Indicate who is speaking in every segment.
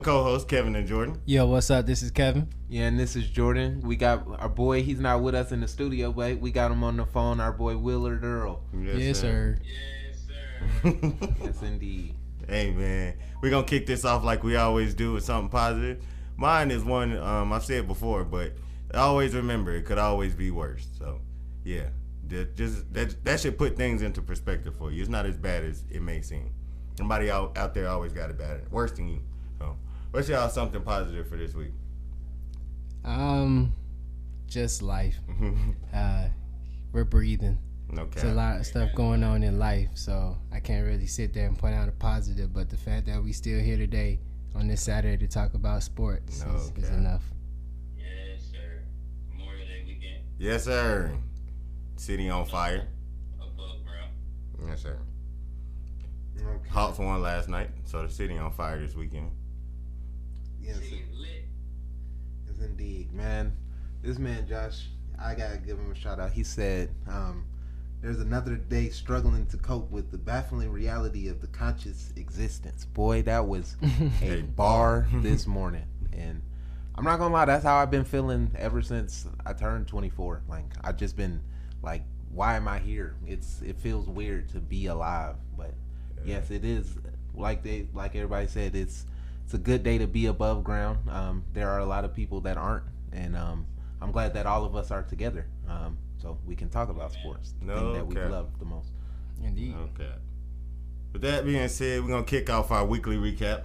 Speaker 1: Co-host Kevin and Jordan.
Speaker 2: Yo, what's up? This is Kevin.
Speaker 3: Yeah, and this is Jordan. We got our boy. He's not with us in the studio, but we got him on the phone. Our boy Willard Earl.
Speaker 2: Yes, sir.
Speaker 4: Yes, sir.
Speaker 3: Yes, indeed.
Speaker 1: Hey, man. We're going to kick this off like we always do with something positive. Mine is one, I've said before, but always remember it could always be worse. So, yeah. That should put things into perspective for you. It's not as bad as it may seem. Somebody out there always got it bad, worse than you. So, what's y'all something positive for this week?
Speaker 2: Just life. We're breathing.
Speaker 1: Okay.
Speaker 2: There's a lot of stuff going on in life, so I can't really sit there and point out a positive, but the fact that we still here today on this Saturday to talk about sports is enough.
Speaker 4: Yes, sir. Memorial Day weekend.
Speaker 1: Yes, sir. City on fire.
Speaker 4: Above ground.
Speaker 1: Yes, sir.
Speaker 3: Okay.
Speaker 1: Hawks won last night, so the city on fire this weekend.
Speaker 3: Yes,
Speaker 4: City lit.
Speaker 3: yes, indeed, man. This man Josh, I gotta give him a shout out. He said, "There's another day struggling to cope with the baffling reality of the conscious existence." Boy, that was a bar this morning, and I'm not gonna lie, that's how I've been feeling ever since I turned 24. Like I've just been like, why am I here? It feels weird to be alive, but yes, it is. Like everybody said, it's a good day to be above ground. There are a lot of people that aren't, and I'm glad that all of us are together, so we can talk about sports, the thing that we love the most.
Speaker 2: Indeed.
Speaker 1: Okay. With that being said, we're gonna kick off our weekly recap.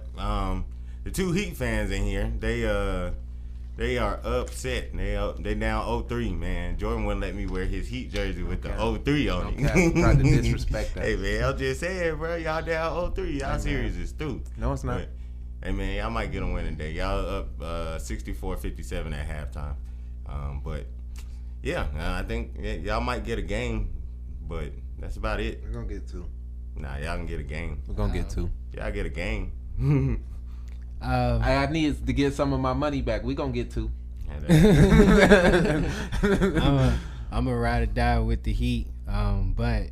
Speaker 1: The two Heat fans in here, they are upset. They down 0-3, man. Jordan wouldn't let me wear his Heat jersey with the 0-3 on it.
Speaker 3: Okay, tried to disrespect that.
Speaker 1: Hey man, I'm just saying, bro. Y'all down 0-3. Y'all series is stupid.
Speaker 3: No, it's not.
Speaker 1: But, hey man, y'all might get a win today. Y'all up 64-57 at halftime. But yeah, I think y'all might get a game, but that's about it.
Speaker 3: We're gonna get two.
Speaker 1: Nah, y'all can get a game.
Speaker 3: We're gonna get two.
Speaker 1: Y'all get a game.
Speaker 3: I need to get some of my money back. We gonna get two.
Speaker 2: I'm a ride or die with the Heat, but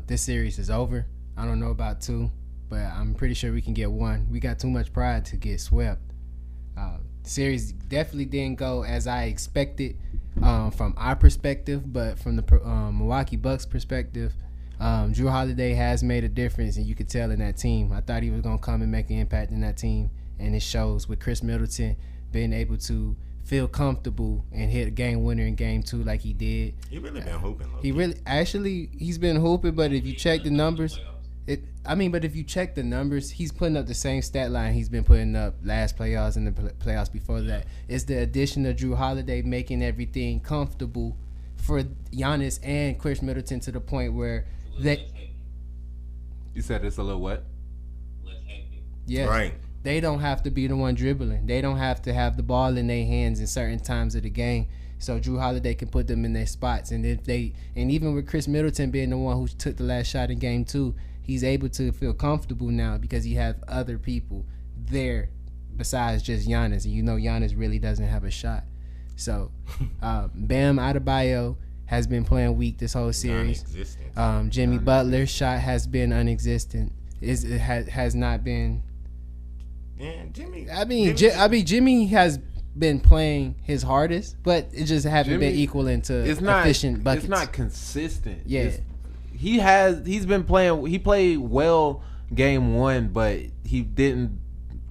Speaker 2: this series is over. I don't know about two, but I'm pretty sure we can get one. We got too much pride to get swept. The series definitely didn't go as I expected from our perspective, but from the Milwaukee Bucks perspective, Drew Holiday has made a difference, and you could tell in that team. I thought he was going to come and make an impact in that team, and it shows with Chris Middleton being able to feel comfortable and hit a game winner in game 2 like he did.
Speaker 1: He really been hooping.
Speaker 2: He's been hooping, but if you check the numbers, he's putting up the same stat line he's been putting up last playoffs and the playoffs before that. It's the addition of Drew Holiday making everything comfortable for Giannis and Chris Middleton to the point where
Speaker 3: You said it's a little what?
Speaker 4: Less hectic.
Speaker 2: yes,
Speaker 1: Right.
Speaker 2: they don't have to be the one dribbling. They don't have to have the ball in their hands in certain times of the game. So Drew Holiday can put them in their spots, and even with Chris Middleton being the one who took the last shot in game 2, he's able to feel comfortable now because he has other people there besides just Giannis. And you know Giannis really doesn't have a shot. So Bam Adebayo has been playing weak this whole series. Jimmy Butler's shot has been non-existent. It has not been.
Speaker 1: Yeah, Jimmy.
Speaker 2: Jimmy has been playing his hardest, but it just haven't been equaling to efficient buckets.
Speaker 3: It's not consistent.
Speaker 2: Yeah.
Speaker 3: He's been playing. He played well game 1, but he didn't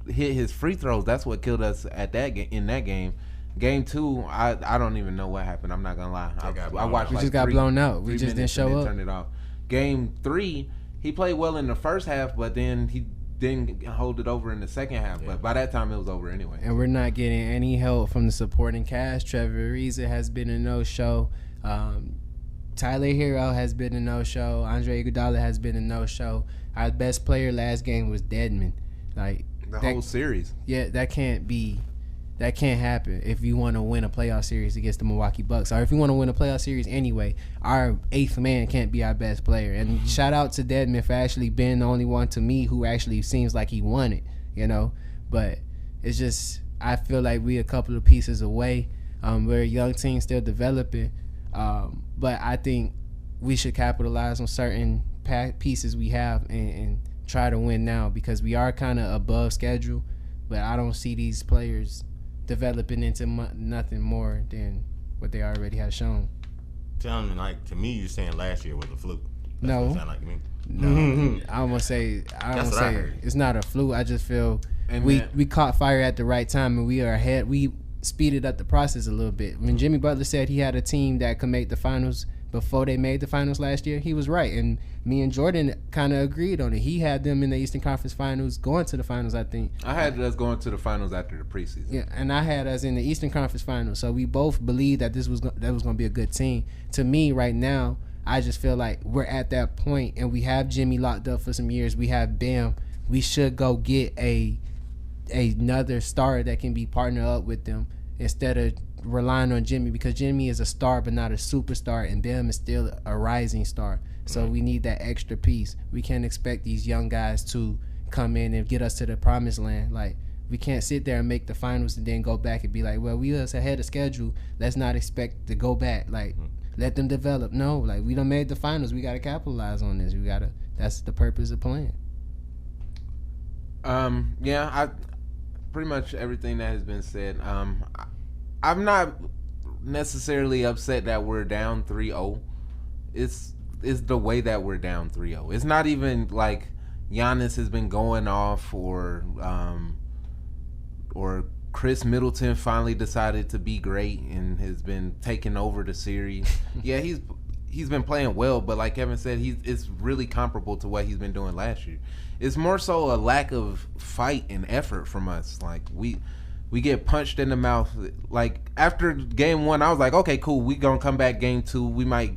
Speaker 3: hit his free throws. That's what killed us in that game. Game 2, I don't even know what happened. I'm not gonna lie. I watched.
Speaker 2: We just got blown out. We just didn't show up.
Speaker 3: Turned it off. Game 3, he played well in the first half, but then he didn't hold it over in the second half. Yeah. But by that time, it was over anyway.
Speaker 2: And we're not getting any help from the supporting cast. Trevor Ariza has been a no-show. Tyler Hero has been a no-show. Andre Iguodala has been a no-show. Our best player last game was Dedmon. Like
Speaker 3: the whole series.
Speaker 2: Yeah, that can't happen if you want to win a playoff series against the Milwaukee Bucks. Or if you want to win a playoff series anyway, our 8th man can't be our best player. And shout out to Dedmon for actually being the only one to me who actually seems like he won it, you know. But it's just, I feel like we a couple of pieces away. We're a young team still developing. But I think we should capitalize on certain pieces we have and try to win now because we are kind of above schedule. but I don't see these players developing into nothing more than what they already have shown.
Speaker 1: Sounding like to me, you're saying last year was a fluke. That's
Speaker 2: No.
Speaker 1: what it sound like to me.
Speaker 2: No, I don't want to say. I
Speaker 1: That's
Speaker 2: don't
Speaker 1: what I
Speaker 2: say
Speaker 1: heard.
Speaker 2: it's not a fluke. I just feel
Speaker 3: And
Speaker 2: we
Speaker 3: man-
Speaker 2: caught fire at the right time and we are ahead. We speeded up the process a little bit. When Jimmy Butler said he had a team that could make the finals before they made the finals last year, he was right. And me and Jordan kind of agreed on it. He had them in the Eastern Conference Finals, going to the finals, I think.
Speaker 3: I had us going to the finals after the preseason.
Speaker 2: Yeah, and I had us in the Eastern Conference Finals. So we both believed that that was going to be a good team. To me, right now, I just feel like we're at that point, and we have Jimmy locked up for some years. We have Bam. We should go get another star that can be partnered up with them instead of relying on Jimmy, because Jimmy is a star but not a superstar, and Bam is still a rising star. So we need that extra piece. We can't expect these young guys to come in and get us to the promised land. Like, we can't sit there and make the finals and then go back and be like, well, we was ahead of schedule. Let's not expect to go back. Like, let them develop. No, like, we done made the finals. We got to capitalize on this. That's the purpose of playing.
Speaker 3: Yeah, I pretty much everything that has been said. I'm not necessarily upset that we're down 3-0. It's the way that we're down 3-0. It's not even like Giannis has been going off or Chris Middleton finally decided to be great and has been taking over the series. Yeah, he's been playing well, but like Kevin said, it's really comparable to what he's been doing last year. It's more so a lack of fight and effort from us. Like, we get punched in the mouth. Like, after game 1, I was like, okay, cool, we gonna come back game 2. We might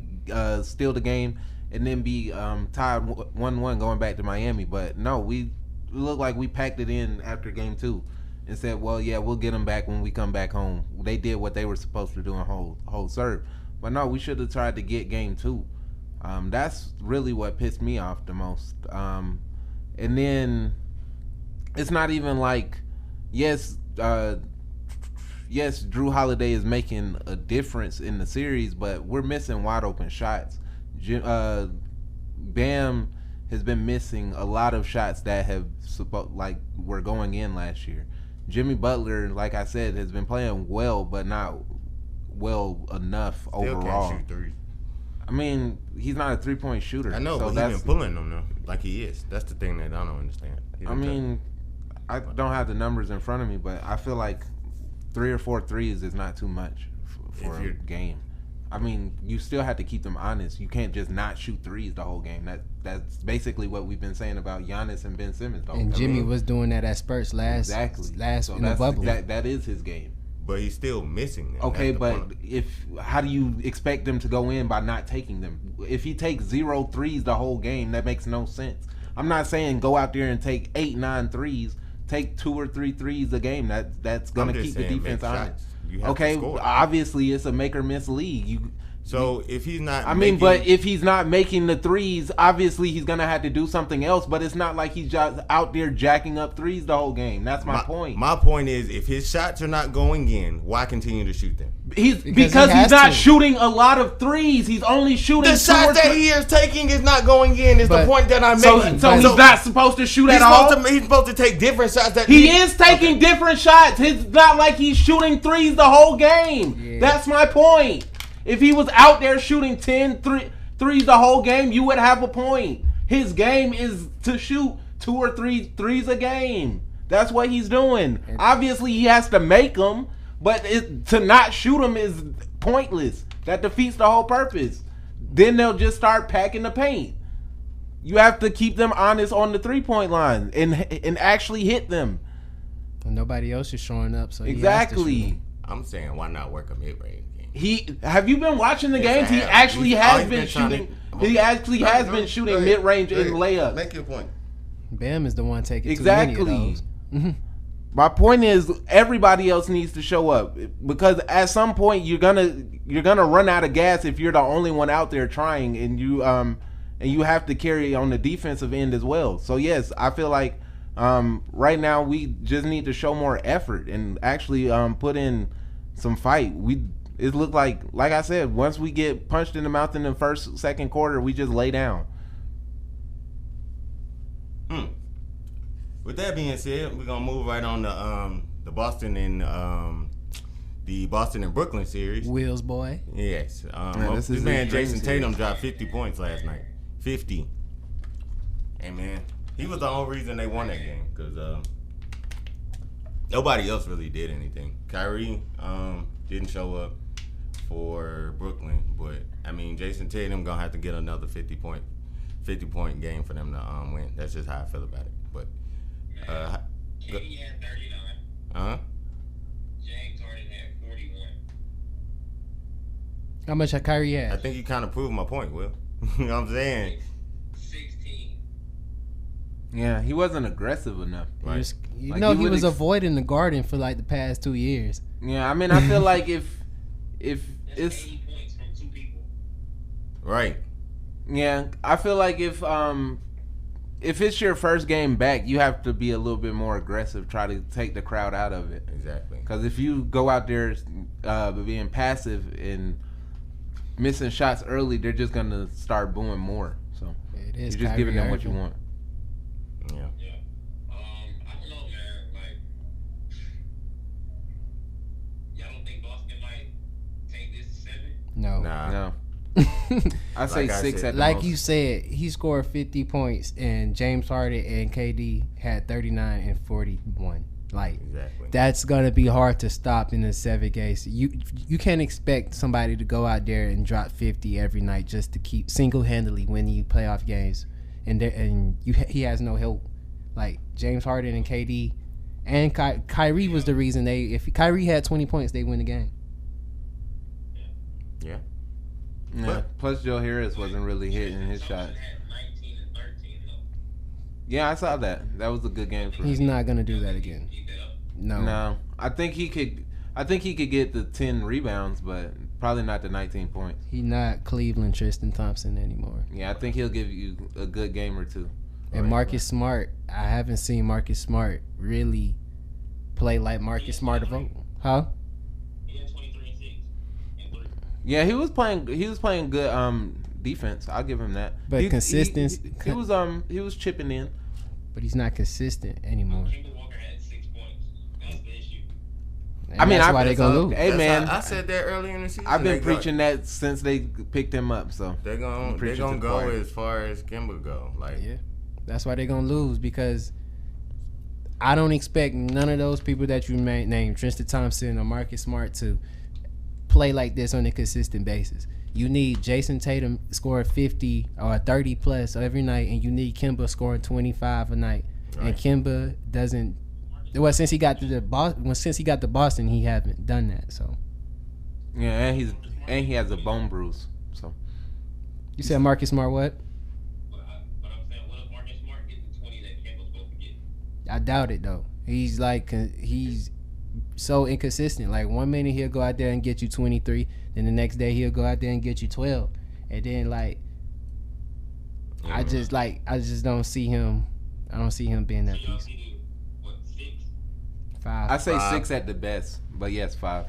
Speaker 3: steal the game and then be tied 1-1 going back to Miami. But no, we look like we packed it in after game 2 and said, well, yeah, we'll get them back when we come back home. They did what they were supposed to do in whole serve. But no, we should have tried to get game 2. That's really what pissed me off the most. And then it's not even like, yes, Drew Holiday is making a difference in the series, but we're missing wide open shots. Bam has been missing a lot of shots that have were going in last year. Jimmy Butler, like I said, has been playing well, but not well enough
Speaker 1: Still
Speaker 3: overall.
Speaker 1: can't shoot threes.
Speaker 3: I mean, he's not a 3-point shooter.
Speaker 1: I know,
Speaker 3: so
Speaker 1: but he's been pulling them though, like he is. That's the thing that I don't understand.
Speaker 3: I mean, I don't have the numbers in front of me, but I feel like 3 or 4 threes is not too much for a game. I mean, you still have to keep them honest. You can't just not shoot threes the whole game. That's basically what we've been saying about Giannis and Ben Simmons.
Speaker 2: And Jimmy was doing that at spurts last
Speaker 3: so
Speaker 2: in the bubble.
Speaker 3: That is his game.
Speaker 1: But he's still missing them.
Speaker 3: Okay,
Speaker 1: That's the
Speaker 3: but
Speaker 1: point.
Speaker 3: how do you expect them to go in by not taking them? If he takes 0 threes the whole game, that makes no sense. I'm not saying go out there and take 8, 9 threes. Take 2 or 3 threes a game. That's gonna keep the defense honest. Okay, obviously it's a make or miss league.
Speaker 1: So if he's not,
Speaker 3: but if he's not making the threes, obviously he's gonna have to do something else. But it's not like he's just out there jacking up threes the whole game. That's my point.
Speaker 1: My point is, if his shots are not going in, why continue to shoot them?
Speaker 3: Because he's not shooting a lot of threes. He's only shooting
Speaker 1: the shots that he is taking is not going in. Is the point that I'm making?
Speaker 3: So he's not supposed to shoot at all.
Speaker 1: He's supposed to take different shots. That
Speaker 3: he is taking different shots. It's not like he's shooting threes the whole game. Yeah. That's my point. If he was out there shooting 10 threes the whole game, you would have a point. His game is to shoot 2 or 3 threes a game. That's what he's doing. Obviously, he has to make them, but to not shoot them is pointless. That defeats the whole purpose. Then they'll just start packing the paint. You have to keep them honest on the 3-point line and actually hit them.
Speaker 2: And nobody else is showing up, so
Speaker 3: exactly.
Speaker 1: I'm saying, why not work a mid-range?
Speaker 3: Have you been watching the games? He actually has been shooting. He actually has been shooting mid-range and layups.
Speaker 1: Make your point.
Speaker 2: Bam is the one taking
Speaker 3: exactly.
Speaker 2: too many of those.
Speaker 3: My point is, everybody else needs to show up, because at some point you're gonna run out of gas if you're the only one out there trying, and you have to carry on the defensive end as well. So yes, I feel like right now we just need to show more effort and actually put in some fight. It looked like I said, once we get punched in the mouth in the second quarter, we just lay down.
Speaker 1: With that being said, we're gonna move right on to the Boston and Brooklyn series.
Speaker 2: Wheels boy.
Speaker 1: Yes.
Speaker 3: this
Speaker 1: This
Speaker 3: is
Speaker 1: man
Speaker 3: the
Speaker 1: Jason
Speaker 3: dream
Speaker 1: Tatum
Speaker 3: series.
Speaker 1: dropped 50 points last night. 50. And man, he was the only reason they won that game because nobody else really did anything. Kyrie didn't show up for Brooklyn, but I mean Jason Tatum gonna have to get another 50 point game for them to win. That's just how I feel about it. But
Speaker 4: KD had 39. James Harden had 41.
Speaker 2: How much had Kyrie
Speaker 1: I
Speaker 2: had?
Speaker 1: think you kind of proved my point, Will. You know what I'm saying?
Speaker 4: 16.
Speaker 3: Yeah, he wasn't aggressive enough.
Speaker 2: He
Speaker 1: Right.
Speaker 2: was,
Speaker 3: Like,
Speaker 2: he
Speaker 3: you would
Speaker 2: was avoiding the Garden for like the past 2 years.
Speaker 3: Yeah, I mean, I feel like if
Speaker 4: That's
Speaker 3: it's
Speaker 4: 80 points from 2 people.
Speaker 1: Right.
Speaker 3: yeah, I feel like if it's your first game back, you have to be a little bit more aggressive, try to take the crowd out of it.
Speaker 1: Exactly.
Speaker 3: Because if you go out there being passive and missing shots early, they're just gonna start booing more. So
Speaker 2: It
Speaker 3: you're
Speaker 2: is
Speaker 3: just
Speaker 2: Kyrie
Speaker 3: giving them what you
Speaker 2: Irving.
Speaker 3: want.
Speaker 1: Yeah.
Speaker 4: Yeah. I don't know, man. Like, y'all don't think Boston might take this to 7?
Speaker 2: No.
Speaker 1: Nah.
Speaker 3: No, I say
Speaker 1: Like I
Speaker 3: 6
Speaker 1: said-
Speaker 3: at the
Speaker 2: Like
Speaker 3: most.
Speaker 2: you said, he scored 50 points, and James Harden and KD had 39 and 41. Like,
Speaker 1: Exactly.
Speaker 2: that's gonna be hard to stop in the 7 games. You can't expect somebody to go out there and drop 50 every night just to keep single-handedly winning you playoff games, and he has no help. Like James Harden and KD and Kyrie was the reason if Kyrie had 20 points, they win the game.
Speaker 1: Yeah.
Speaker 3: Yeah.
Speaker 1: But-
Speaker 3: Plus, Joe Harris wasn't really hitting his
Speaker 4: Thompson
Speaker 3: shots.
Speaker 4: had 19 and 13, though.
Speaker 3: Yeah, I saw that. That was a good game for
Speaker 2: He's
Speaker 3: him.
Speaker 2: not gonna do that again.
Speaker 4: Keep that up.
Speaker 2: No.
Speaker 3: No, I think he could. I think he could get the 10 rebounds, but probably not the 19 points.
Speaker 2: He's not Cleveland Tristan Thompson anymore.
Speaker 3: Yeah, I think he'll give you a good game or two.
Speaker 2: And
Speaker 1: Right,
Speaker 2: Marcus Smart, I haven't seen Marcus Smart really play like Marcus Smart of old. Huh?
Speaker 4: He had 23 and 6 and 3.
Speaker 3: Yeah, he was playing. He was playing good defense. I'll give him that.
Speaker 2: But consistency-
Speaker 3: He was chipping in.
Speaker 2: But he's not consistent anymore.
Speaker 4: Kimball Walker had 6 points. That's the issue.
Speaker 2: And
Speaker 3: I mean,
Speaker 2: that's
Speaker 3: I-
Speaker 2: why they're gonna lose.
Speaker 3: Hey, man.
Speaker 1: I said that earlier in the season.
Speaker 3: I've been
Speaker 1: They go-
Speaker 3: preaching that since they picked him up. So
Speaker 1: They're
Speaker 3: I'm
Speaker 1: gonna
Speaker 3: preaching to the
Speaker 1: go
Speaker 3: choir.
Speaker 1: as far as Kimba go. Like
Speaker 2: Yeah, that's why they're gonna lose, because I don't expect none of those people that you named, Tristan Thompson or Marcus Smart, to play like this on a consistent basis. You need Jason Tatum scoring 50 or 30 plus every night, and you need Kimba scoring 25 a night. And
Speaker 1: Right.
Speaker 2: Kimba doesn't. Well, since he got to Boston, he haven't done that. So
Speaker 3: yeah, and he has a bone bruise. So
Speaker 2: you said Marcus Smart what?
Speaker 4: But I'm saying, what if Marcus Smart gets the 20 that Kimball's supposed to get?
Speaker 2: I doubt it though. He's so inconsistent. Like 1 minute he'll go out there and get you 23, then the next day he'll go out there and get you 12, and then like I just don't see him. I don't see him being that
Speaker 4: So y'all
Speaker 2: piece.
Speaker 4: see the, 6?
Speaker 2: 5.
Speaker 3: I say
Speaker 1: 5.
Speaker 3: 6 at the best, but yes, 5.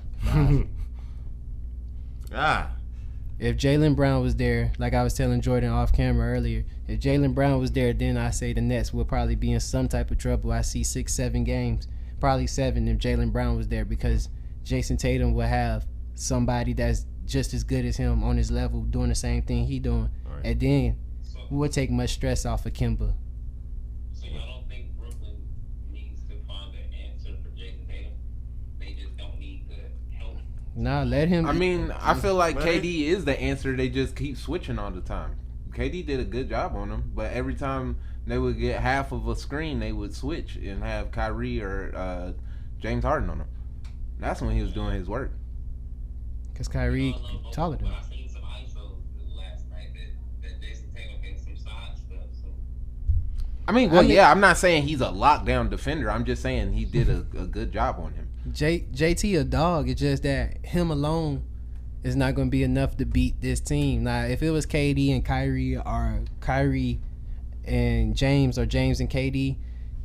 Speaker 2: If Jaylen Brown was there, like I was telling Jordan off camera earlier, if Jaylen Brown was there, then I say the Nets will probably be in some type of trouble. I see 6, 7 games, probably 7 if Jaylen Brown was there, because Jason Tatum will have somebody that's just as good as him on his level doing the same thing he doing,
Speaker 1: Right.
Speaker 2: and then
Speaker 4: So,
Speaker 2: we'll take much stress off of Kimba.
Speaker 4: so y'all don't think Brooklyn needs to find an answer for Jason Tatum? They just don't need the help.
Speaker 2: Nah, let him.
Speaker 3: I mean, I feel like
Speaker 1: But
Speaker 3: KD is the answer. They just keep switching all the time. KD did a good job on them, but every time they would get half of a screen, they would switch and have Kyrie or James Harden on them. That's when he was doing his work.
Speaker 2: Because Kyrie
Speaker 4: I don't know,
Speaker 2: taller than
Speaker 4: but
Speaker 2: him.
Speaker 4: I seen some ISOs last night that Jason Tatum had some side stuff. So
Speaker 3: I mean, I'm not saying he's a lockdown defender. I'm just saying he did a good job on him.
Speaker 2: JT a dog. It's just that him alone is not going to be enough to beat this team. Now, if it was KD and Kyrie, or Kyrie and James, or James and KD,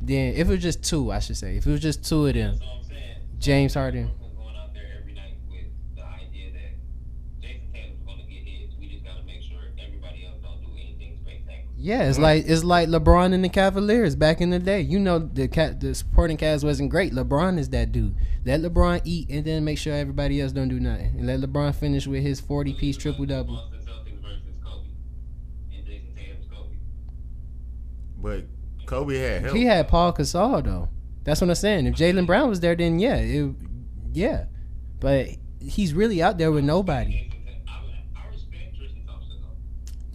Speaker 2: then if it was just 2, I should say. If it was just 2 of them,
Speaker 4: that's what I'm saying.
Speaker 2: James Harden.
Speaker 4: Brooklyn going out there every night with the idea that Jason Tatum's going to get hits. We just got to make sure everybody else don't do anything spectacular.
Speaker 2: Yeah, it's like LeBron and the Cavaliers back in the day. You know, the supporting cast wasn't great. LeBron is that dude. Let LeBron eat and then make sure everybody else don't do nothing. And let LeBron finish with his 40-piece triple-double.
Speaker 4: Boston Celtics versus Kobe, and Jason Tatum's Kobe.
Speaker 1: But Kobe had help.
Speaker 2: He had Paul Gasol though. That's what I'm saying. If Jaylen Brown was there, then yeah. But he's really out there with nobody.
Speaker 4: I respect Tristan Thompson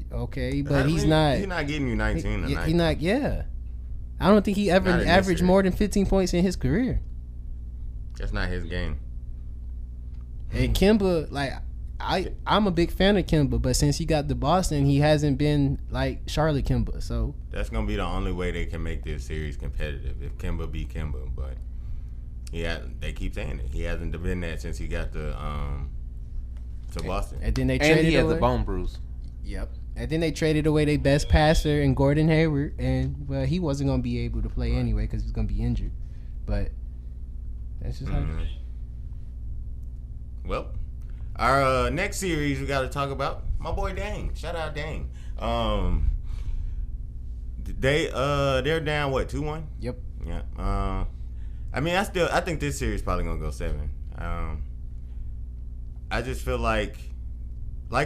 Speaker 4: though.
Speaker 2: Okay, but he's not.
Speaker 1: He's not getting you 19 tonight.
Speaker 2: He's not. Yeah, I don't think he ever
Speaker 1: Not in this
Speaker 2: averaged
Speaker 1: series.
Speaker 2: more than 15 points in his career.
Speaker 1: That's not his game.
Speaker 2: And Kemba, like I'm a big fan of Kemba, but since he got to Boston, he hasn't been like Charlotte Kemba. So
Speaker 1: That's gonna be the only way they can make this series competitive if Kemba beat Kemba. But they keep saying it. He hasn't been that since he got to Boston.
Speaker 2: and then they
Speaker 3: And
Speaker 2: traded
Speaker 3: he has
Speaker 2: away.
Speaker 3: a bone bruise.
Speaker 2: Yep. And then they traded away their best passer and Gordon Hayward, and well, he wasn't gonna be able to play anyway because he was gonna be injured. But that's just how.
Speaker 1: Mhm. Well, our next series we got to talk about my boy Dame. Shout out Dame. They're down what 2-1.
Speaker 2: Yep.
Speaker 1: Yeah. I mean, I think this series probably gonna go 7. I just feel like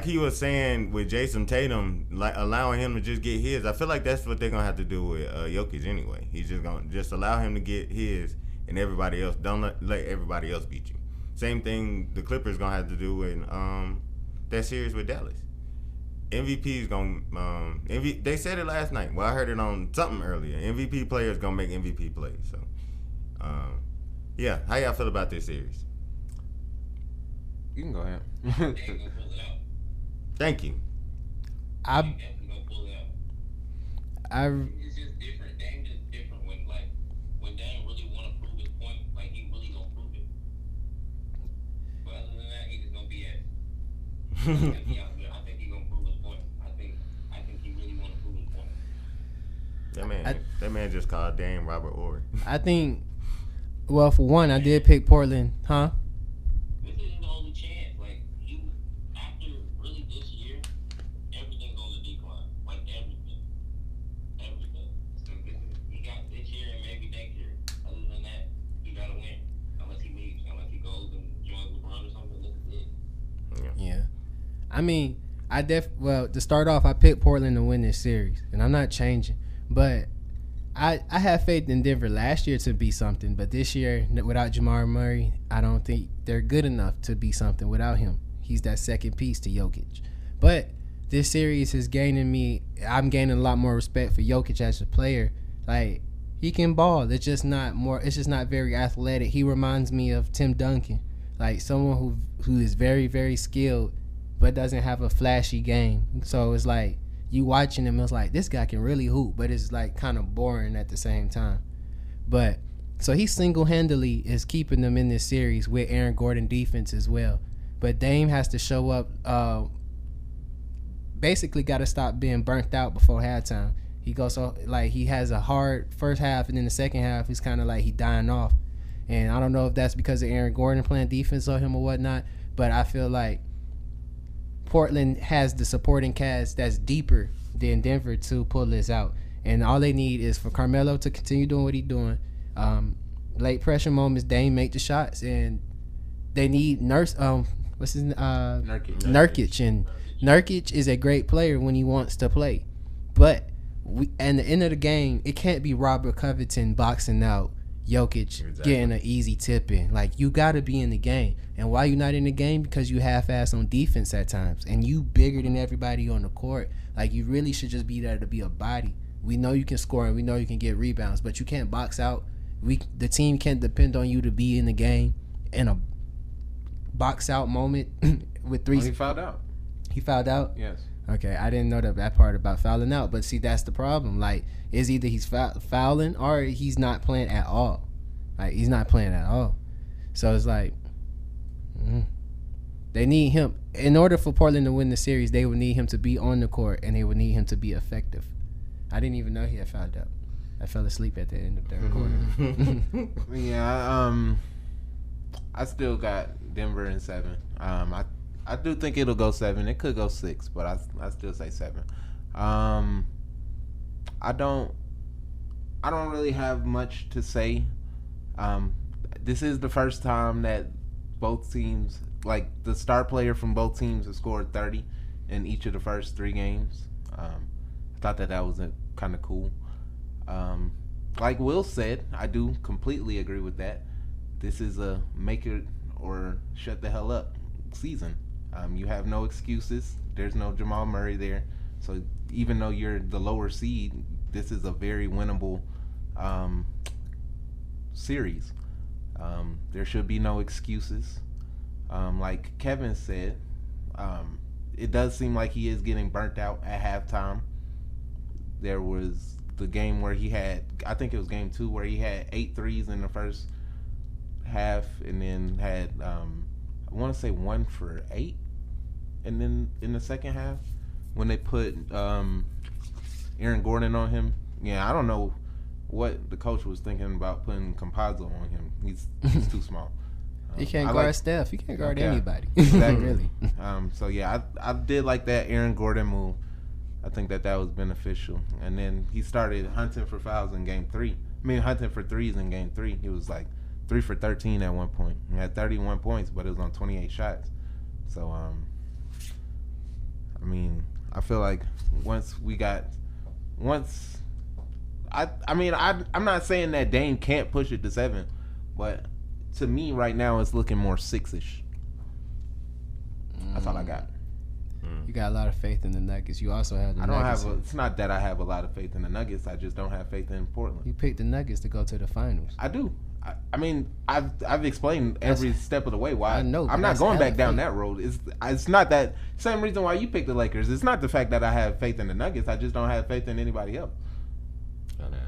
Speaker 1: he was saying with Jason Tatum, like allowing him to just get his. I feel like that's what they're gonna have to do with Jokic anyway. He's just gonna allow him to get his, and everybody else don't let everybody else beat you. Same thing the Clippers gonna have to do in that series with Dallas. MVP is gonna they said it last night. Well, I heard it on something earlier. MVP players gonna make MVP plays. So, yeah, how y'all feel about this series?
Speaker 3: You can go ahead.
Speaker 4: They ain't gonna pull it out.
Speaker 1: Thank you.
Speaker 4: They
Speaker 2: I
Speaker 4: definitely gonna pull it out. It's just different. Dame just different when Dame really want to prove his point, like he really gonna prove it. But other than that, he just gonna be at. I think he gonna prove his point. I think he really want to prove his point.
Speaker 1: That man just called Dame Robert Orr.
Speaker 2: I think. Well, for one, I did pick Portland, huh?
Speaker 4: This isn't the only chance. Like you, after really this year, everything's on the decline. Like everything. So he got this year and maybe next year. Other than that, he gotta win. Unless he leaves, unless he goes and joins LeBron or something. This is it.
Speaker 2: Yeah. I mean, to start off, I picked Portland to win this series, and I'm not changing. But I have faith in Denver last year to be something, but this year, without Jamal Murray, I don't think they're good enough to be something without him. He's that second piece to Jokic. But this series is I'm gaining a lot more respect for Jokic as a player. Like, he can ball. It's just not very athletic. He reminds me of Tim Duncan, like someone who is very, very skilled, but doesn't have a flashy game. So it's like, you watching him, it's like, this guy can really hoop, but it's like kind of boring at the same time. But so he single-handedly is keeping them in this series with Aaron Gordon defense as well. But Dame has to show up. Basically, got to stop being burnt out before halftime. He has a hard first half, and then the second half, he's kind of like he dying off. And I don't know if that's because of Aaron Gordon playing defense on him or whatnot, but I feel like Portland has the supporting cast that's deeper than Denver to pull this out. And all they need is for Carmelo to continue doing what he's doing. Late pressure moments, Dame make the shots, and they need Nurkic. And Nurkic is a great player when he wants to play. But at the end of the game, it can't be Robert Covington boxing out Jokic getting an easy tip in. Like, you got to be in the game. And why you not in the game? Because you half-ass on defense at times. And you bigger than everybody on the court. Like, you really should just be there to be a body. We know you can score and we know you can get rebounds, but you can't box out. The team can't depend on you to be in the game in a box out moment with three.
Speaker 3: He fouled out.
Speaker 2: He fouled out?
Speaker 3: Yes.
Speaker 2: Okay, I didn't know that part about fouling out. But see, that's the problem. Like, is either he's fouling or he's not playing at all. Like, he's not playing at all. So it's like, they need him. In order for Portland to win the series, they would need him to be on the court and they would need him to be effective. I didn't even know he had fouled out. I fell asleep at the end of the recording.
Speaker 3: Yeah, I still got Denver in 7. I do think it'll go 7. It could go 6, but I still say 7. I don't really have much to say. This is the first time that both teams, like the star player from both teams, has scored 30 in each of the first 3 games. I thought that was kind of cool. Like Will said, I do completely agree with that. This is a make it or shut the hell up season. You have no excuses. There's no Jamal Murray there. So even though you're the lower seed, this is a very winnable series. There should be no excuses. Like Kevin said, it does seem like he is getting burnt out at halftime. There was the game where he had, I think it was game 2, where he had 8 threes in the first half, and then had, I want to say 1 for 8, and then in the second half, when they put Aaron Gordon on him, I don't know what the coach was thinking about putting Campazzo on him. He's too small.
Speaker 2: He can't guard Steph. He can't guard anybody.
Speaker 3: Exactly.
Speaker 2: Really.
Speaker 3: So I did like that Aaron Gordon move. I think that was beneficial. And then he started hunting for fouls in game 3. Hunting for threes in game 3. He was like 3 for 13 at one point. He had 31 points, but it was on 28 shots. So I feel like I'm not saying that Dame can't push it to 7, but to me right now it's looking more 6-ish. That's all I got.
Speaker 2: You got a lot of faith in the Nuggets. You also have the Nuggets.
Speaker 3: It's not that I have a lot of faith in the Nuggets. I just don't have faith in Portland.
Speaker 2: You picked the Nuggets to go to the finals.
Speaker 3: I do. I've explained every step of the way why.
Speaker 2: I know.
Speaker 3: I'm not going back down that road. It's not that same reason why you picked the Lakers. It's not the fact that I have faith in the Nuggets. I just don't have faith in anybody else.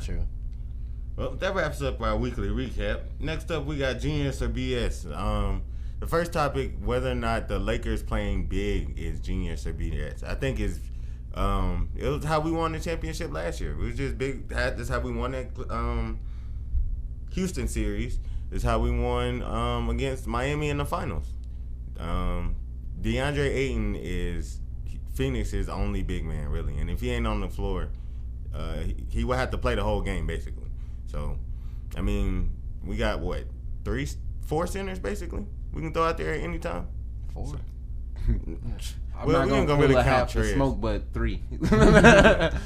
Speaker 2: True.
Speaker 1: Well, that wraps up our weekly recap. Next up, we got Genius or BS. The first topic, whether or not the Lakers playing big is genius or BS. I think it was how we won the championship last year. It was just big. That's how we won that Houston series. It's how we won against Miami in the finals. DeAndre Ayton is Phoenix's only big man, really. And if he ain't on the floor, he will have to play the whole game, basically. So, we got, 4 centers, basically? We can throw out there at any time.
Speaker 2: 4.
Speaker 3: I'm not going to really count the smoke, but 3.
Speaker 1: Yeah.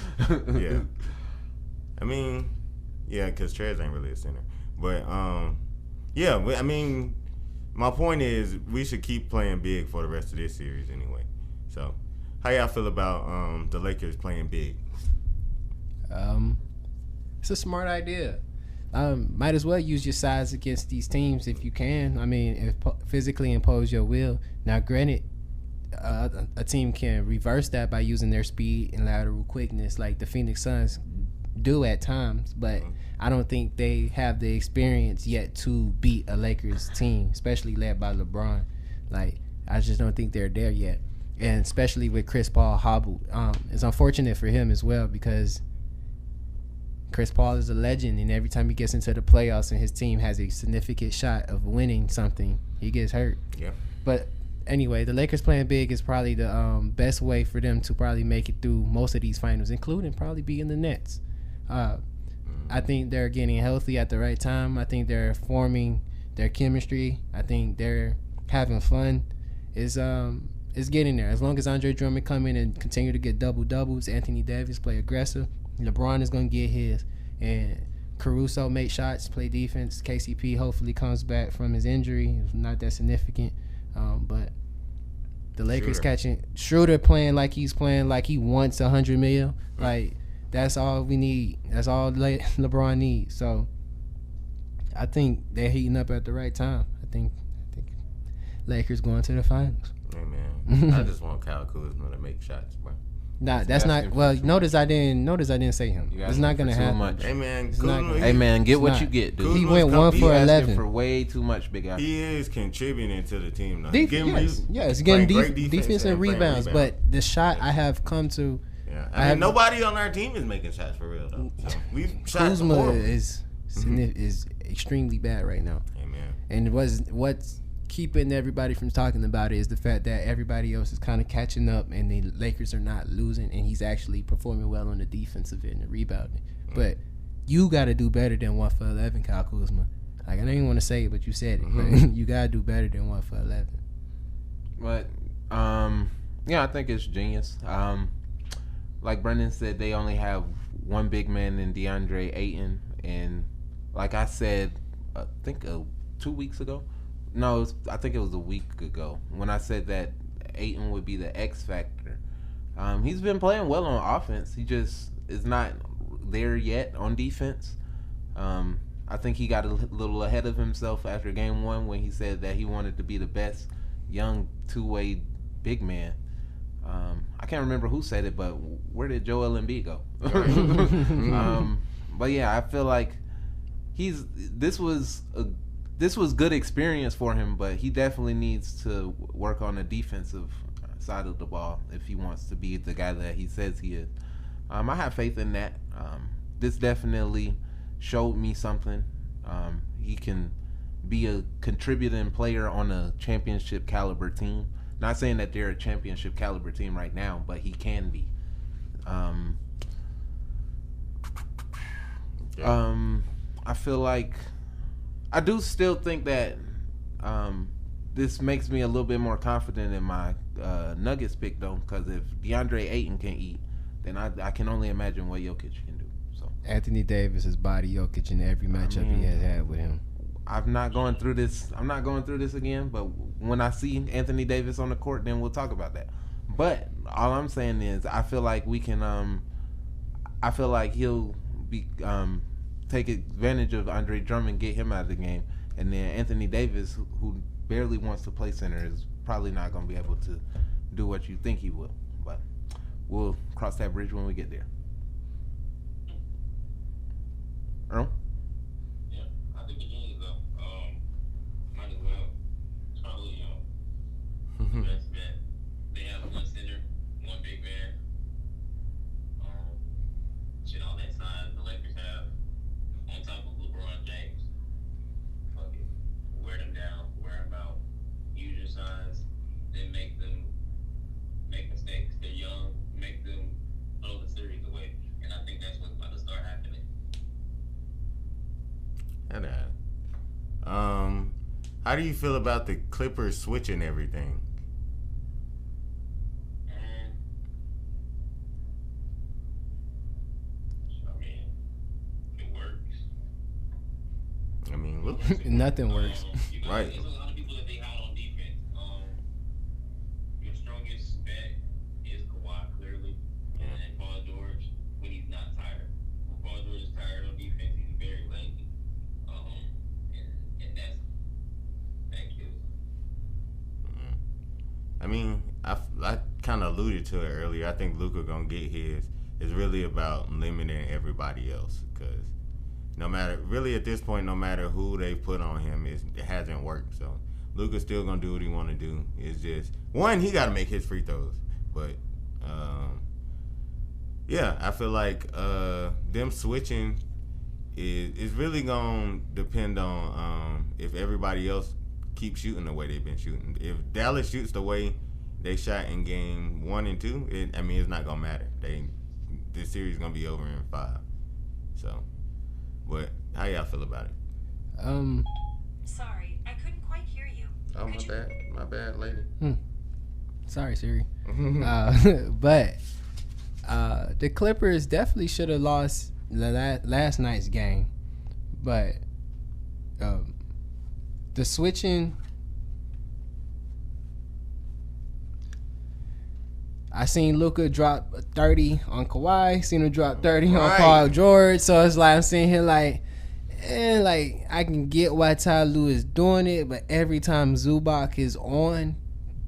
Speaker 1: Because Trez ain't really a center. But, my point is we should keep playing big for the rest of this series anyway. So, how y'all feel about the Lakers playing big?
Speaker 2: It's a smart idea. Might as well use your size against these teams if you can. If physically impose your will. Now, granted, a team can reverse that by using their speed and lateral quickness like the Phoenix Suns do at times, but I don't think they have the experience yet to beat a Lakers team, especially led by LeBron. I just don't think they're there yet, and especially with Chris Paul hobbled. It's unfortunate for him as well because Chris Paul is a legend, and every time he gets into the playoffs and his team has a significant shot of winning something, he gets hurt.
Speaker 1: Yeah.
Speaker 2: But anyway, the Lakers playing big is probably the best way for them to probably make it through most of these finals, including probably beating the Nets. I think they're getting healthy at the right time. I think they're forming their chemistry. I think they're having fun. It's getting there. As long as Andre Drummond come in and continue to get double-doubles, Anthony Davis play aggressive, LeBron is going to get his, and Caruso make shots, play defense. KCP hopefully comes back from his injury. It's not that significant. But the Lakers catching Schroeder playing like he's playing like he wants $100 million. That's all we need. That's all LeBron needs. So I think they're heating up at the right time. I think Lakers going to the finals.
Speaker 1: Hey man, I just want Kyle Kuzma to make shots, bro.
Speaker 2: Nah, that's not. Well, notice I didn't say him. It's not gonna happen.
Speaker 1: Hey
Speaker 3: man, get what you get, dude.
Speaker 2: He went 1 for 11
Speaker 3: for way too much, big guy.
Speaker 1: He is contributing to the team now.
Speaker 2: He's getting defense and rebounds. But the shot I have come to.
Speaker 1: Yeah, nobody on our team is making shots for real though. So we've shot
Speaker 2: Kuzma is extremely bad right now.
Speaker 1: Amen.
Speaker 2: And what's keeping everybody from talking about it is the fact that everybody else is kind of catching up, and the Lakers are not losing, and he's actually performing well on the defensive end and rebounding. But you got to do better than 1 for 11, Kyle Kuzma. Like, I don't even want to say it, but you said it. But you got to do better than 1 for 11.
Speaker 3: But yeah, I think it's genius. Like Brendan said, they only have one big man in DeAndre Ayton, and like I said, I think 2 weeks ago. No, I think it was a week ago when I said that Ayton would be the X factor. He's been playing well on offense. He just is not there yet on defense. I think he got a little ahead of himself after game 1 when he said that he wanted to be the best young two-way big man. I can't remember who said it, but where did Joel Embiid go? But yeah, I feel like this was good experience for him, but he definitely needs to work on the defensive side of the ball if he wants to be the guy that he says he is. I have faith in that. This definitely showed me something. He can be a contributing player on a championship caliber team. Not saying that they're a championship caliber team right now, but he can be. I feel like I do still think that this makes me a little bit more confident in my Nuggets pick, though, because if DeAndre Ayton can eat, then I can only imagine what Jokic can do. So
Speaker 2: Anthony Davis has body Jokic in every matchup he has had with him.
Speaker 3: I'm not going through this again, but when I see Anthony Davis on the court, then we'll talk about that. But all I'm saying is I feel like we can I feel like he'll be take advantage of Andre Drummond, get him out of the game, and then Anthony Davis, who barely wants to play center, is probably not going to be able to do what you think he will. But we'll cross that bridge when we get there. Earl?
Speaker 4: Yeah, I think the genius though. Might as well. It's probably best bet. They have one center, one big man. Shit, all that size the Lakers have on top of LeBron James. Fuck it, wear them down, wear them out. Use your size, then make mistakes. They're young, make them throw the series away, and I think that's what's about to start happening.
Speaker 1: How do you feel about the Clippers switching everything?
Speaker 4: I mean, it works.
Speaker 1: I mean, look,
Speaker 2: Nothing works.
Speaker 1: Right.
Speaker 4: There's a lot of people that they hide on defense. Your strongest bet is Kawhi, clearly, and then Paul George when he's not tired. When Paul George is tired on defense, he's very lazy. And that kills him.
Speaker 1: I mean, I kind of alluded to it earlier. I think Luka gonna get his. It's really about limiting everybody else, because no matter, really at this point, no matter who they put on him, it hasn't worked. So Luka's still gonna do what he want to do. It's just one, he got to make his free throws, but yeah, I feel like them switching is really gonna depend on if everybody else keeps shooting the way they've been shooting. If Dallas shoots the way they shot in game 1 and 2, it's not gonna matter. This series is gonna be over in 5. So, but how y'all feel about it?
Speaker 5: Sorry, I couldn't quite hear you.
Speaker 1: Oh, my bad, lady.
Speaker 2: Sorry, Siri. But the Clippers definitely should have lost last night's game. But the switching, I seen Luka drop 30 on Kawhi, seen him drop 30 on Paul George. So it's like I'm sitting here like I can get why Ty Lue is doing it, but every time Zubac is on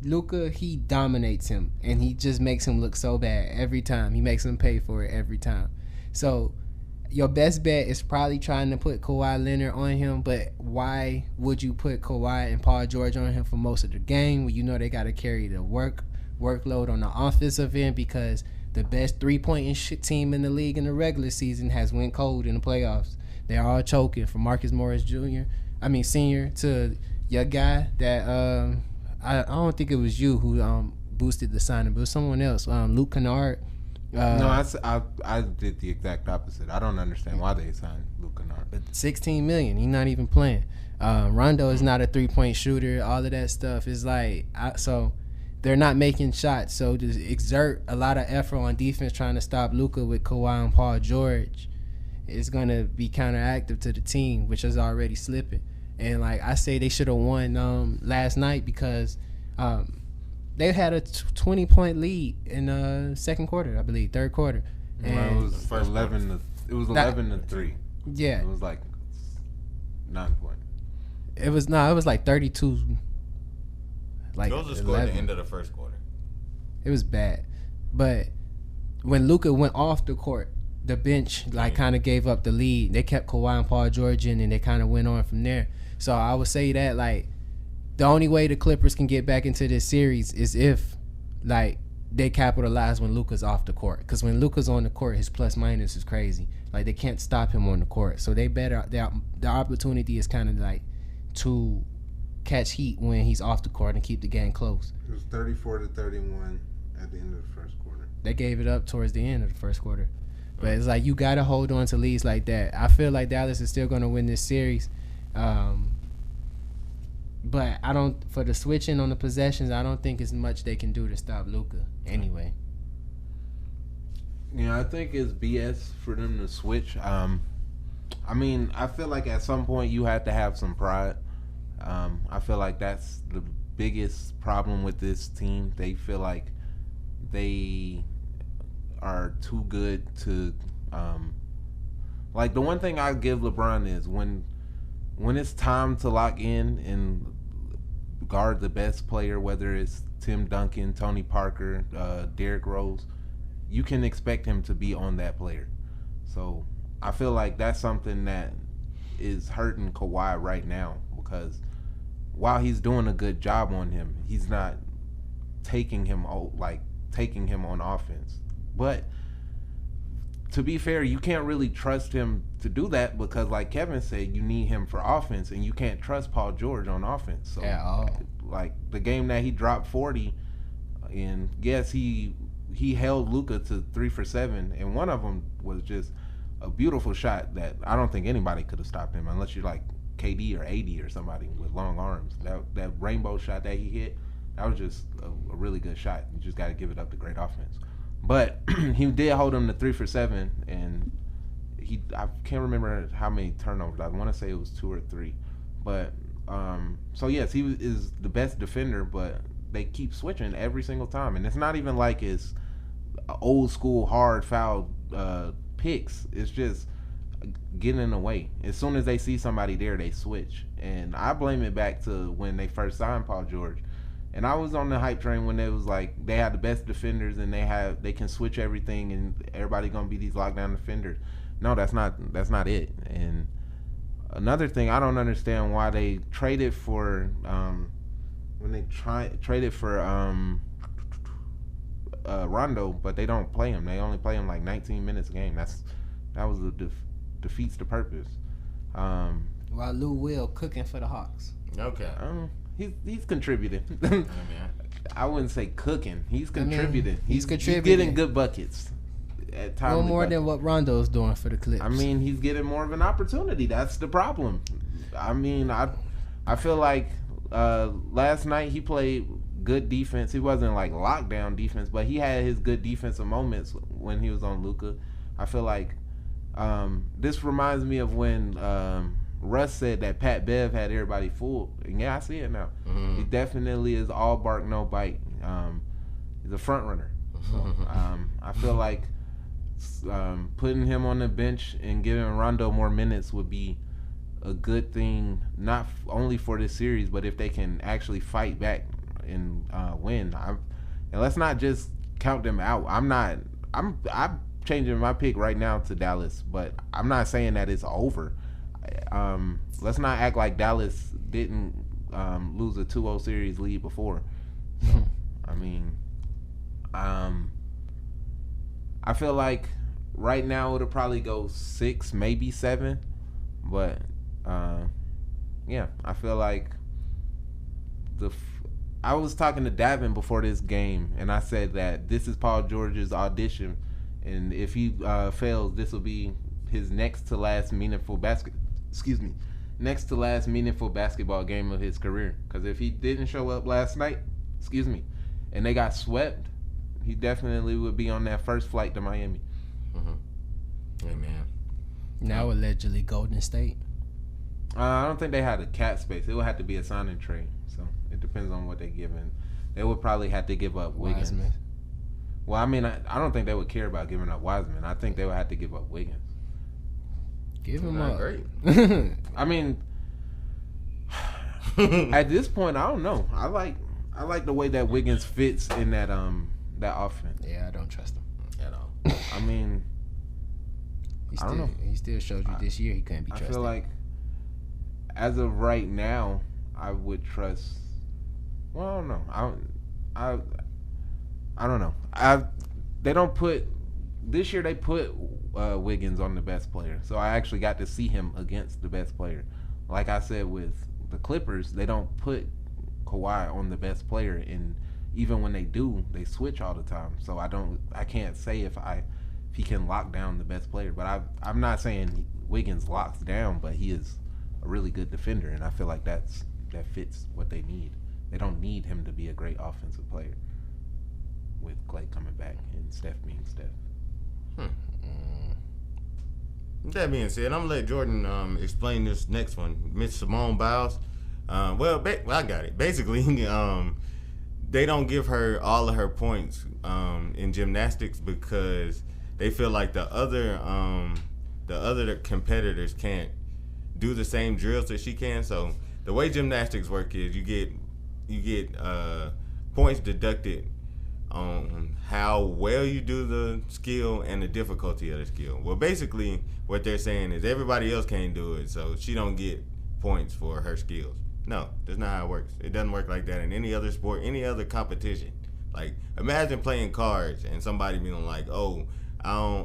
Speaker 2: Luka, he dominates him, and he just makes him look so bad every time. He makes him pay for it every time. So your best bet is probably trying to put Kawhi Leonard on him, but why would you put Kawhi and Paul George on him for most of the game when you know they got to carry the workload on the offensive end, because the best three-point team in the league in the regular season has went cold in the playoffs. They're all choking, from Marcus Morris Sr., to your guy that I don't think it was you who boosted the signing, but it was someone else. Luke Kennard.
Speaker 3: No, I did the exact opposite. I don't understand why they signed Luke Kennard.
Speaker 2: But $16 million, he's not even playing. Rondo is not a 3-point shooter. All of that stuff is like so they're not making shots. So to exert a lot of effort on defense trying to stop Luka with Kawhi and Paul George is gonna be counteractive to the team, which is already slipping. And like I say, they should have won last night because they had a 20-point lead in the second quarter, I believe, third quarter. And
Speaker 3: Well, it was 11 to 3.
Speaker 2: Yeah,
Speaker 3: It was like 9 points.
Speaker 2: it was like 32. Like
Speaker 1: Those are scored at
Speaker 2: 11.
Speaker 1: the end of the first quarter.
Speaker 2: It was bad, but when Luka went off the court, the bench like kind of gave up the lead. They kept Kawhi and Paul George in, and they kind of went on from there. So I would say that like the only way the Clippers can get back into this series is if like they capitalize when Luka's off the court. Because when Luka's on the court, his plus minus is crazy. Like they can't stop him on the court. So they better the opportunity is kind of like to catch heat when he's off the court and keep the game close.
Speaker 3: It was 34-31 at the end of the first quarter.
Speaker 2: They gave it up towards the end of the first quarter. But it's like you got to hold on to leads like that. I feel like Dallas is still going to win this series. But I don't, for the switching on the possessions, I don't think it's much they can do to stop Luka anyway.
Speaker 3: Yeah, I think it's BS for them to switch. I mean, I feel like at some point you have to have some pride. I feel like that's the biggest problem with this team. They feel like they are too good to like the one thing I give LeBron is when it's time to lock in and guard the best player, whether it's Tim Duncan, Tony Parker, Derrick Rose, you can expect him to be on that player. So I feel like that's something that is hurting Kawhi right now because while he's doing a good job on him, he's not taking him on offense. But to be fair, you can't really trust him to do that because, like Kevin said, you need him for offense, and you can't trust Paul George on offense. So,
Speaker 2: At all.
Speaker 3: like the game that he dropped 40, and yes, he held Luka to 3 for 7, and one of them was just a beautiful shot that I don't think anybody could have stopped him unless you're like KD or AD or somebody with long arms. That rainbow shot that he hit, that was just a really good shot. You just got to give it up to great offense. But he did hold him to 3 for 7, and I can't remember how many turnovers. I want to say it was 2 or 3. But so yes, he is the best defender, but they keep switching every single time, and it's not even like it's old school hard foul picks. It's just getting in the way. As soon as they see somebody there, they switch, and I blame it back to when they first signed Paul George. And I was on the hype train when it was like they had the best defenders and they can switch everything and everybody gonna be these lockdown defenders. No, that's not it. And another thing, I don't understand why they traded for when they traded for Rondo, but they don't play him. They only play him like 19 minutes a game. That was defeats the purpose.
Speaker 2: While Lou Will cooking for the Hawks.
Speaker 1: Okay.
Speaker 3: He's contributing. I wouldn't say cooking. He's contributing.
Speaker 2: He's contributing.
Speaker 3: He's getting good buckets. At times,
Speaker 2: No more than what Rondo's doing for the Clips.
Speaker 3: I mean, he's getting more of an opportunity. That's the problem. I mean, I feel like last night he played good defense. He wasn't like lockdown defense, but he had his good defensive moments when he was on Luka. I feel like this reminds me of when Russ said that Pat Bev had everybody fooled. And yeah, I see it now. Mm-hmm. He definitely is all bark, no bite. He's a front runner. So, I feel like putting him on the bench and giving Rondo more minutes would be a good thing, not only for this series, but if they can actually fight back and win. And let's not just count them out. I'm changing my pick right now to Dallas, but I'm not saying that it's over. Let's not act like Dallas didn't lose a 2-0 series lead before. So, I mean, I feel like right now it'll probably go 6, maybe 7, but yeah, I feel like I was talking to Davin before this game, and I said that this is Paul George's audition, and if he fails, this will be his next to last meaningful basketball game of his career. Because if he didn't show up last night, and they got swept, he definitely would be on that first flight to Miami.
Speaker 1: Mm-hmm. Hey, man.
Speaker 2: Now allegedly Golden State.
Speaker 3: I don't think they had a cap space. It would have to be a signing trade. So it depends on what they give in. They would probably have to give up Wiggins.
Speaker 2: Wiseman.
Speaker 3: Well, I mean, I don't think they would care about giving up Wiseman. I think they would have to give up Wiggins.
Speaker 2: Give him up.
Speaker 1: Great.
Speaker 3: I mean, at this point, I don't know. I like the way that Wiggins fits in that offense.
Speaker 2: Yeah, I don't trust him
Speaker 1: At all.
Speaker 3: I mean, I don't know.
Speaker 2: He still showed you this year he couldn't be trusted.
Speaker 3: I feel like, as of right now, I would trust. Well, I don't know. I don't know. They don't put this year. They put Wiggins on the best player, so I actually got to see him against the best player. Like I said with the Clippers, they don't put Kawhi on the best player, and even when they do, they switch all the time. So I can't say if he can lock down the best player. But I'm not saying Wiggins locks down, but he is a really good defender, and I feel like that fits what they need. They don't need him to be a great offensive player with Klay coming back and Steph being Steph.
Speaker 1: That being said, I'm going to let Jordan explain this next one. Miss Simone Biles. I got it. Basically, they don't give her all of her points in gymnastics because they feel like the other competitors can't do the same drills that she can. So the way gymnastics work is you get points deducted on how well you do the skill and the difficulty of the skill. Well, basically what they're saying is everybody else can't do it, so she don't get points for her skills. No, that's not how it works. It doesn't work like that in any other sport, any other competition. Like, imagine playing cards and somebody being like, oh,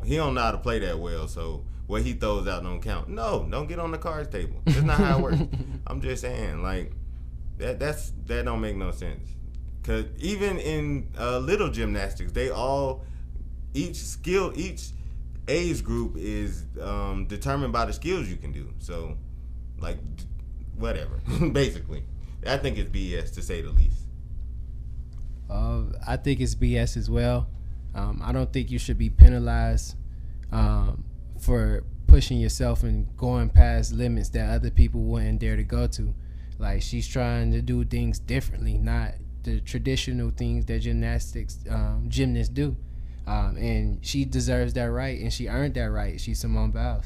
Speaker 1: he don't know how to play that well, so what he throws out don't count. No, don't get on the cards table. That's not how it works. I'm just saying, like, that don't make no sense. Because even in little gymnastics, each age group is determined by the skills you can do. So, like, whatever. Basically, I think it's BS to say the least.
Speaker 2: I think it's BS as well. I don't think you should be penalized for pushing yourself and going past limits that other people wouldn't dare to go to. Like, she's trying to do things differently, not the traditional things that gymnasts do. And she deserves that right, and she earned that right. She's Simone Biles.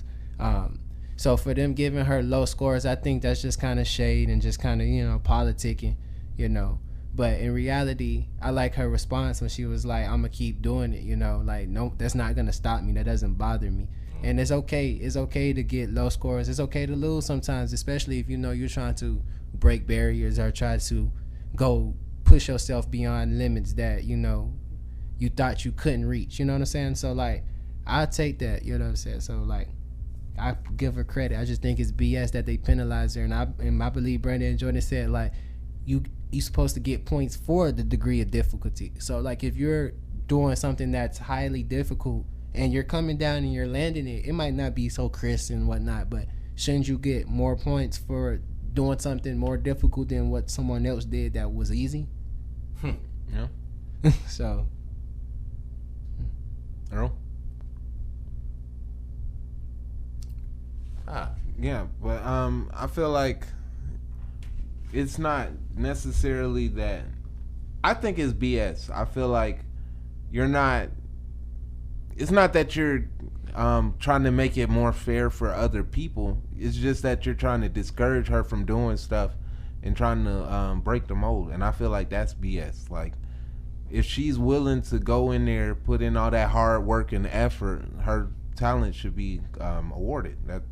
Speaker 2: So for them giving her low scores, I think that's just kind of shade and just kind of, politicking, But in reality, I like her response when she was like, I'm going to keep doing it, like, no, that's not going to stop me. That doesn't bother me. And it's okay. It's okay to get low scores. It's okay to lose sometimes, especially if you're trying to break barriers or try to go push yourself beyond limits that, you thought you couldn't reach. You know what I'm saying? So, like, I'll take that. You know what I'm saying? So, like, I give her credit. I just think it's BS that they penalize her. And I believe Brandon and Jordan said, like, you're supposed to get points for the degree of difficulty. So, like, if you're doing something that's highly difficult and you're coming down and you're landing it, it might not be so crisp and whatnot, but shouldn't you get more points for doing something more difficult than what someone else did that was easy?
Speaker 3: Yeah.
Speaker 2: So,
Speaker 3: Earl?
Speaker 1: Ah,
Speaker 3: Yeah, but I feel like it's not necessarily that. I think it's BS. I feel like you're not. It's not that you're trying to make it more fair for other people. It's just that you're trying to discourage her from doing stuff and trying to break the mold. And I feel like that's BS. Like, if she's willing to go in there, put in all that hard work and effort, her talent should be awarded. That,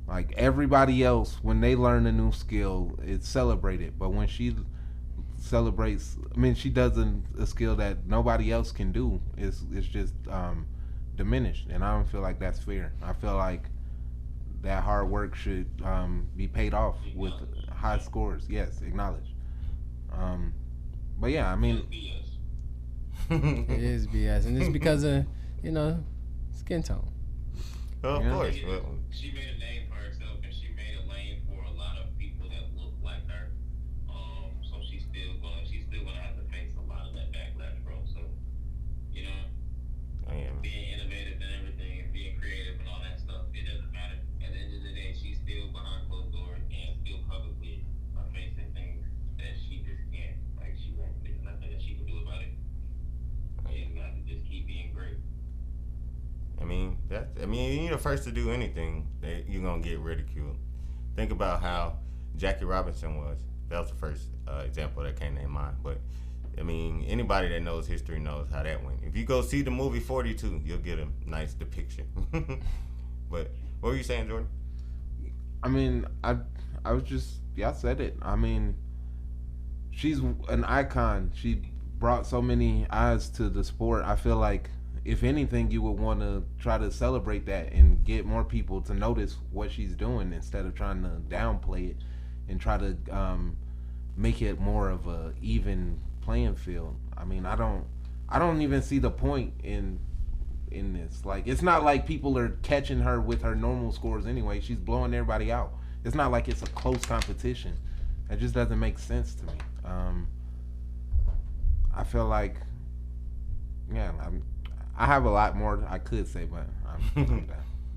Speaker 3: like, everybody else, when they learn a new skill, it's celebrated. But when she celebrates, she does a skill that nobody else can do. It's just diminished, and I don't feel like that's fair. I feel like that hard work should be paid off with high scores. Yes, acknowledged. But yeah, I mean,
Speaker 2: It is BS, and it's because of skin tone.
Speaker 1: Well, of
Speaker 3: Yeah.
Speaker 1: course. Well,
Speaker 4: She made a name for herself, and she made a lane for a lot of people that look like her. So she's still gonna have to face a lot of that backlash, bro. So, you know,
Speaker 1: man.
Speaker 4: being innovative and everything, and being creative and all that stuff, it doesn't matter. At the end of the day, she's still behind closed doors and still publicly facing things that she just can't. Like she won't. There's nothing that she can do about it. She's got to just keep being great.
Speaker 1: You're the first to do anything that you're gonna get ridiculed. Think about how Jackie Robinson was. That was the first example that came to mind. But anybody that knows history knows how that went. If you go see the movie 42, you'll get a nice depiction. But what were you saying, Jordan?
Speaker 3: I mean, I was just, y'all said it. I mean, she's an icon. She brought so many eyes to the sport. I feel like, if anything, you would want to try to celebrate that and get more people to notice what she's doing instead of trying to downplay it and try to make it more of a even playing field. I mean, I don't even see the point in this. Like, it's not like people are catching her with her normal scores anyway. She's blowing everybody out. It's not like it's a close competition. It just doesn't make sense to me. I feel like, yeah, I have a lot more I could say, but I'm done.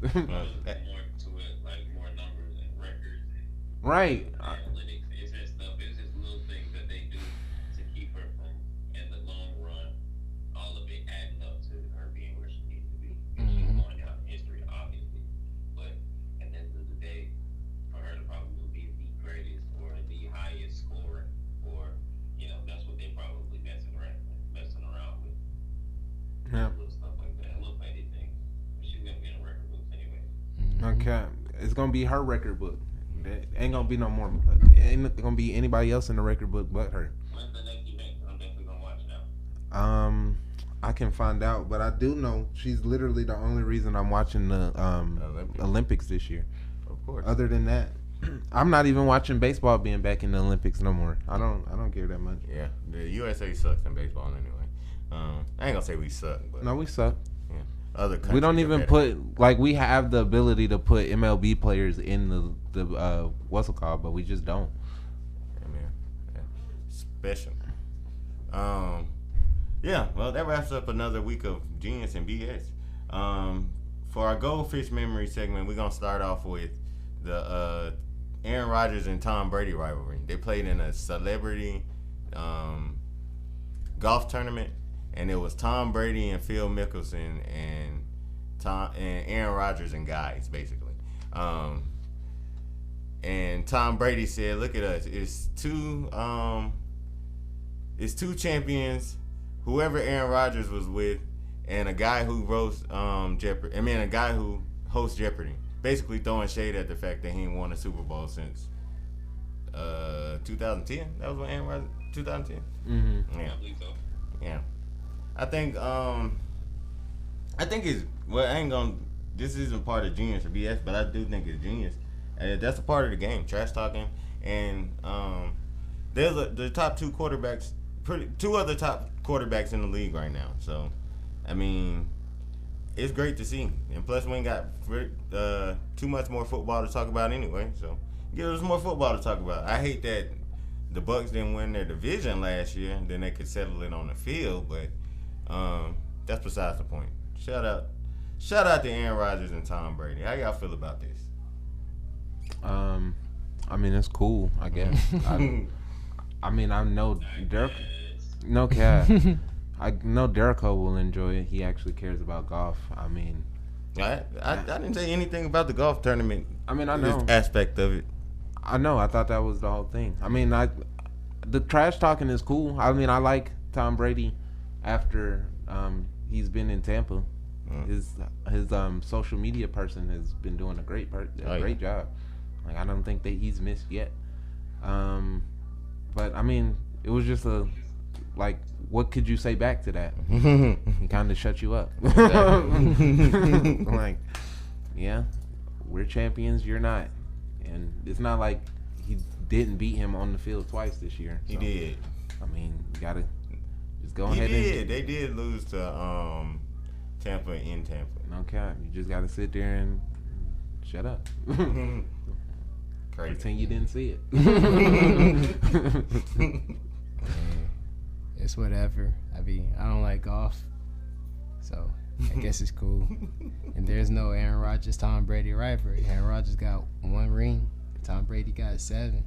Speaker 4: There's more to it, like more numbers and records and
Speaker 3: Right.
Speaker 4: analytics. It's just stuff. It's just little things that they do to keep her from, in the long run, all of it adding up to her being where she needs to be. And she's going down in history, obviously. But at the end of the day, for her to probably be the greatest or the highest scorer, or that's what they probably messing around with.
Speaker 3: Yeah.
Speaker 4: Little stuff like that, little petty things. But she's gonna be in the record books anyway.
Speaker 3: Okay. It's gonna be her record book. There ain't gonna be no more. Ain't gonna be anybody else in the record book but her.
Speaker 4: When's the next event? I'm definitely gonna watch now.
Speaker 3: I can find out, but I do know she's literally the only reason I'm watching the Olympics this year.
Speaker 1: Of course.
Speaker 3: Other than that, I'm not even watching baseball being back in the Olympics no more. I don't care that much.
Speaker 1: Yeah, the USA sucks in baseball anyway. I ain't gonna say we suck, but
Speaker 3: No, we suck.
Speaker 1: yeah, other countries
Speaker 3: We don't
Speaker 1: are
Speaker 3: even
Speaker 1: better.
Speaker 3: put, like, we have the ability to put MLB players in the what's it called, but we just don't.
Speaker 1: Yeah. Special. Yeah, well, that wraps up another week of Genius and BS. For our Goldfish Memory segment, we're going to start off with the Aaron Rodgers and Tom Brady rivalry. They played in a celebrity golf tournament, and it was Tom Brady and Phil Mickelson and Aaron Rodgers and guys, basically. And Tom Brady said, "Look at us. It's two champions, whoever Aaron Rodgers was with, and a guy who hosts Jeopardy. Basically throwing shade at the fact that he ain't won a Super Bowl since 2010. That was when Aaron Rodgers 2010.
Speaker 3: Mm-hmm.
Speaker 1: Yeah,
Speaker 4: I believe so.
Speaker 1: yeah. I think it's I ain't gonna. This isn't part of Genius or BS, but I do think it's genius. That's a part of the game, trash talking, and there's the top two quarterbacks, two other top quarterbacks in the league right now. So, I mean, it's great to see, and plus we ain't got too much more football to talk about anyway. So, give us more football to talk about. I hate that the Bucs didn't win their division last year, and then they could settle it on the field, but that's besides the point. Shout out to Aaron Rodgers and Tom Brady. How y'all feel about this?
Speaker 3: I mean, it's cool, I guess. I mean, I know Derek. No cap. I know Derrico will enjoy it. He actually cares about golf. I mean,
Speaker 1: I didn't say anything about the golf tournament.
Speaker 3: I mean, I know.
Speaker 1: This aspect of it.
Speaker 3: I know. I thought that was the whole thing. I mean, the trash talking is cool. I mean, I like Tom Brady after he's been in Tampa. His social media person has been doing a great job. Like, I don't think that he's missed yet. But I mean, it was just what could you say back to that? He kind of shut you up. Like, yeah, we're champions, you're not. And it's not like he didn't beat him on the field twice this year.
Speaker 1: He did.
Speaker 3: I mean, you gotta just go
Speaker 1: He
Speaker 3: ahead
Speaker 1: did. They did lose to Tampa in Tampa.
Speaker 3: No cap. You just gotta sit there and shut up.
Speaker 1: Crazy.
Speaker 3: Pretend you didn't see it.
Speaker 2: It's whatever. I mean, I don't like golf, so I guess it's cool. And there's no Aaron Rodgers, Tom Brady rivalry. Aaron Rodgers got 1 ring. Tom Brady got 7.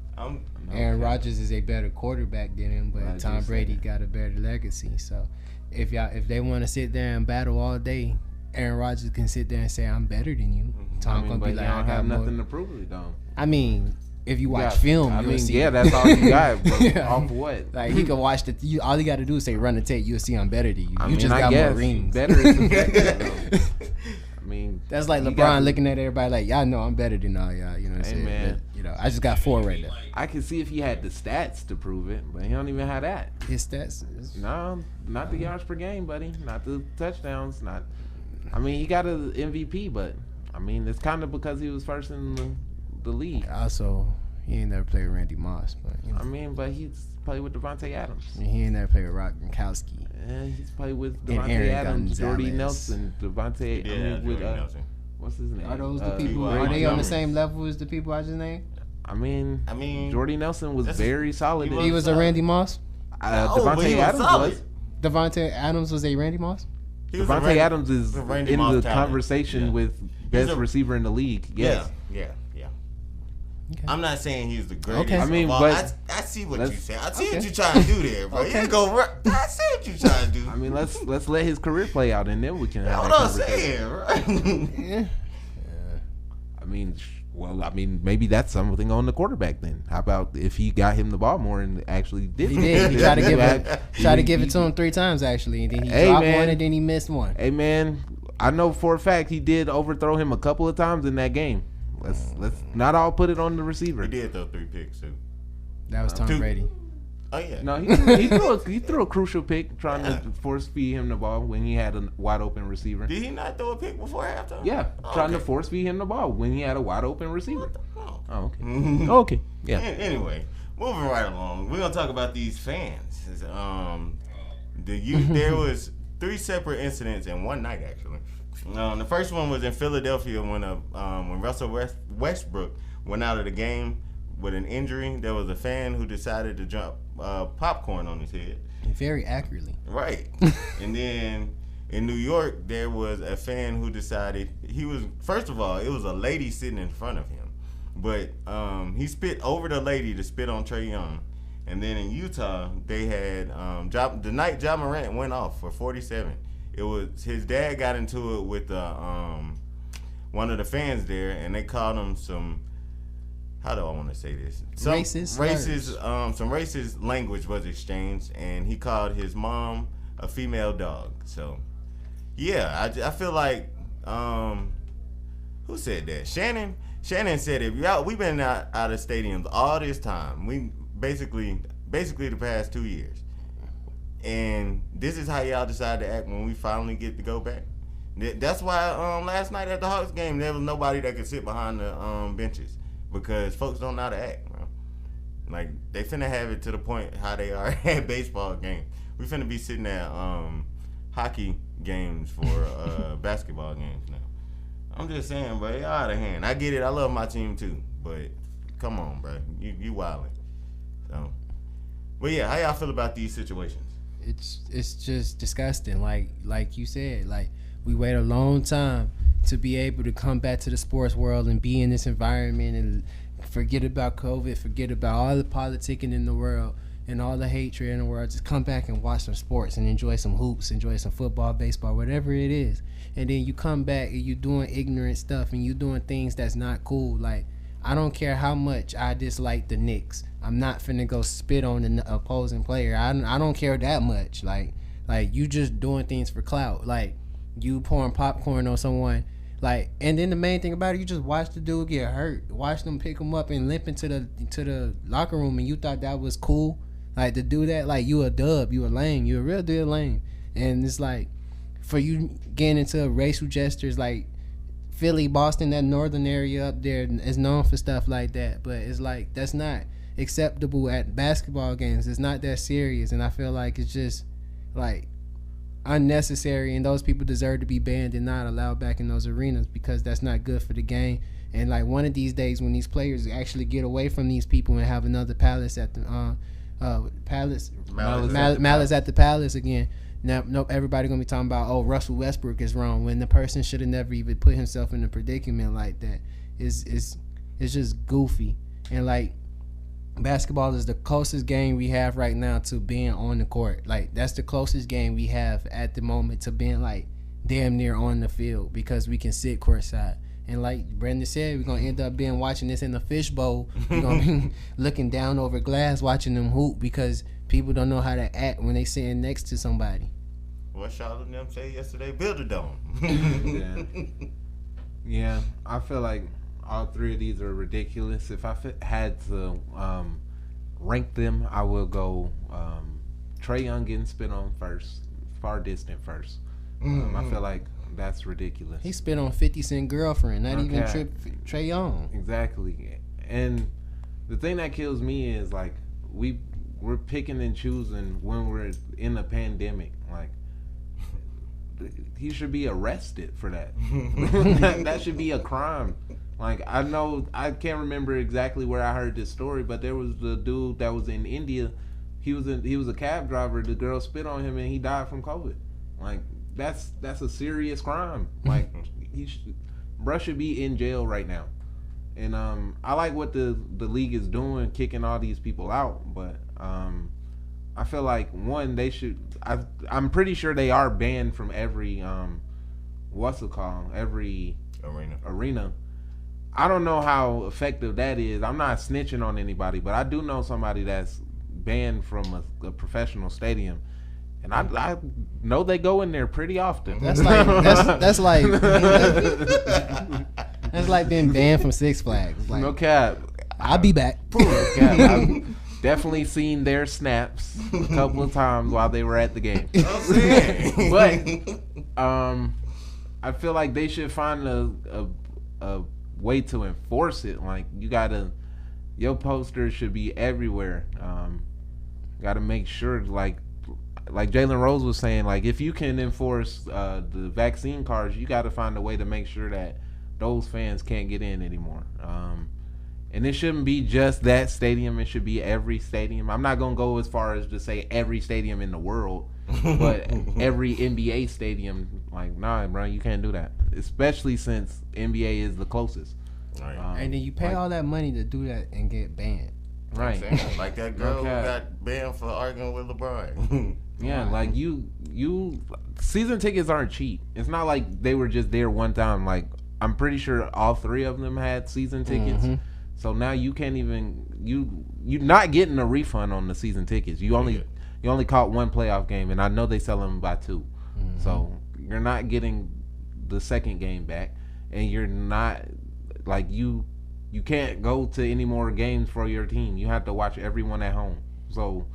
Speaker 2: Aaron Rodgers is a better quarterback than him, but Tom Brady got a better legacy. So if they want to sit there and battle all day, Aaron Rodgers can sit there and say, "I'm better than you." Tom gonna be like,
Speaker 3: "I got nothing
Speaker 2: more.
Speaker 3: to prove it, though."
Speaker 2: I mean, if you watch film, you'll see.
Speaker 3: Yeah, that's all you got. But off what?
Speaker 2: Like he can watch all you got to do is say, "Run the tape." You'll see I'm better than you. You just got more rings.
Speaker 3: Better is subjective, I mean,
Speaker 2: that's like LeBron looking at everybody like, "Y'all know I'm better than all y'all." You know what I'm saying?
Speaker 3: Man.
Speaker 2: But, I just got 4 right now.
Speaker 3: I can see if he had the stats to prove it, but he don't even have that.
Speaker 2: His stats?
Speaker 3: No, not the yards per game, buddy. Not the touchdowns. Not. I mean, he got an MVP, but I mean, it's kind of because he was first in the league.
Speaker 2: Also, he ain't never played with Randy Moss, but
Speaker 3: I mean, but he's played with Devontae Adams.
Speaker 2: And he ain't never played with Rob Gronkowski.
Speaker 3: And he's played with Devontae Adams, Jordy Nelson, Devontae.
Speaker 1: Nelson.
Speaker 3: What's his name?
Speaker 2: Are those the people? Are they on the same level as the people I just named?
Speaker 3: I mean, Jordy Nelson was very solid.
Speaker 2: He was a Randy Moss.
Speaker 3: Devontae Adams was.
Speaker 2: Devontae Adams was a Randy Moss.
Speaker 3: Devontae Adams is in the conversation with best receiver in the league. Yes.
Speaker 1: Yeah.
Speaker 2: Okay.
Speaker 1: I'm not saying he's the greatest.
Speaker 2: Okay.
Speaker 3: I mean,
Speaker 1: but I see what you say. I see what you're trying to do there, bro.
Speaker 2: Okay.
Speaker 1: You go. I see what you're trying to do.
Speaker 3: I mean, let's let his career play out, and then we can have
Speaker 1: That's
Speaker 3: that
Speaker 1: what I'm
Speaker 3: conversation.
Speaker 1: saying, right?
Speaker 3: I mean, maybe that's something on the quarterback then. How about if he got him the ball more and actually did?
Speaker 2: He did. He tried to give it to him 3 times actually, and then he dropped one and then he missed one.
Speaker 3: Hey man, I know for a fact he did overthrow him a couple of times in that game. Let's not all put it on the receiver.
Speaker 1: He did throw 3 picks too.
Speaker 2: That was Tom Brady.
Speaker 1: Oh yeah.
Speaker 3: No, he threw a crucial pick trying to force feed him the ball when he had a wide open receiver.
Speaker 1: Did he not throw a pick before halftime?
Speaker 3: Yeah, trying to force feed him the ball when he had a wide open receiver.
Speaker 1: Oh,
Speaker 3: okay. Okay. Yeah.
Speaker 1: Anyway, moving right along, we're gonna talk about these fans. There was 3 separate incidents in one night actually. The first one was in Philadelphia when Russell Westbrook went out of the game with an injury. There was a fan who decided to drop popcorn on his head.
Speaker 2: Very accurately.
Speaker 1: Right. And then in New York, there was a fan who decided first of all, it was a lady sitting in front of him. But he spit over the lady to spit on Trae Young. And then in Utah, they had the night Ja Morant went off for 47. It was his dad got into it with one of the fans there, and they called him some. How do I want to say this? Some racist language was exchanged, and he called his mom a female dog. So, yeah, I feel like who said that? Shannon said it. We've been out of stadiums all this time. We basically the past 2 years. And this is how y'all decide to act when we finally get to go back. That's why last night at the Hawks game, there was nobody that could sit behind the benches because folks don't know how to act, bro. Like, they finna have it to the point how they are at baseball games. We finna be sitting at hockey games for basketball games now. I'm just saying, bro, y'all out of hand. I get it. I love my team too, but come on, bro. You wildin'. So, but yeah, how y'all feel about these situations?
Speaker 2: It's just disgusting. Like you said, like we wait a long time to be able to come back to the sports world and be in this environment and forget about COVID, forget about all the politicking in the world and all the hatred in the world. Just come back and watch some sports and enjoy some hoops, enjoy some football, baseball, whatever it is. And then you come back and you doing ignorant stuff and you doing things that's not cool. Like, I don't care how much I dislike the Knicks. I'm not finna go spit on the opposing player. I don't care that much. Like you just doing things for clout. Like, you pouring popcorn on someone. Like, and then the main thing about it, you just watch the dude get hurt. Watch them pick him up and limp into the locker room, and you thought that was cool. Like, to do that, like, you a dub, you a lame, you a real deal lame. And it's like, for you getting into racial gestures, like Philly, Boston, that northern area up there is known for stuff like that. But it's like, that's not acceptable at basketball games. It's not that serious, and I feel like it's just like unnecessary, and those people deserve to be banned and not allowed back in those arenas because that's not good for the game. And like one of these days when these players actually get away from these people and have another Palace at the Malice at the Palace again. Now, no, everybody gonna be talking about, oh, Russell Westbrook is wrong when the person should have never even put himself in a predicament like that. It's just goofy. And like basketball is the closest game we have right now to being on the court. Like that's the closest game we have at the moment to being like damn near on the field because we can sit courtside. And like Brendan said, we're gonna end up being watching this in the fishbowl. We're gonna be looking down over glass watching them hoop because people don't know how to act when they sitting next to somebody.
Speaker 1: What Charlotte and them say yesterday? Build a dome.
Speaker 3: Yeah, I feel like all three of these are ridiculous. If I had to rank them, I will go Trae Young getting spit on first, far distant first. I feel like that's ridiculous.
Speaker 2: He spit on 50 Cent girlfriend, not even Trae Young.
Speaker 3: Exactly. And the thing that kills me is like we're picking and choosing when we're in a pandemic. Like he should be arrested for that. That should be a crime. Like I know I can't remember exactly where I heard this story, but there was the dude that was in India. He was a cab driver. The girl spit on him and he died from COVID. Like that's a serious crime. Like bruh should be in jail right now. And I like what the league is doing, kicking all these people out, but I feel like one, they should. I'm pretty sure they are banned from every every arena. I don't know how effective that is. I'm not snitching on anybody, but I do know somebody that's banned from a professional stadium, and I know they go in there pretty often.
Speaker 2: That's like that's like being banned from Six Flags. Like,
Speaker 3: no cap.
Speaker 2: I'll be back.
Speaker 3: No cap. I've definitely seen their snaps a couple of times while they were at the game. But I feel like they should find a way to enforce it. Like your posters should be everywhere. Got to make sure, like Jalen Rose was saying, like if you can enforce the vaccine cards, you got to find a way to make sure that those fans can't get in anymore. And it shouldn't be just that stadium. It should be every stadium. I'm not going to go as far as to say every stadium in the world, but every NBA stadium. Like, nah, bro, you can't do that. Especially since NBA is the closest.
Speaker 1: Right.
Speaker 2: And then you pay all that money to do that and get banned.
Speaker 3: Right.
Speaker 1: Like that girl who got banned for arguing with LeBron.
Speaker 3: Yeah, like you season tickets aren't cheap. It's not like they were just there one time. Like I'm pretty sure all three of them had season tickets. Mm-hmm. So now you can't even you're not getting a refund on the season tickets. You only caught one playoff game, and I know they sell them by two. Mm-hmm. So you're not getting the second game back, and you're not like you can't go to any more games for your team. You have to watch everyone at home. So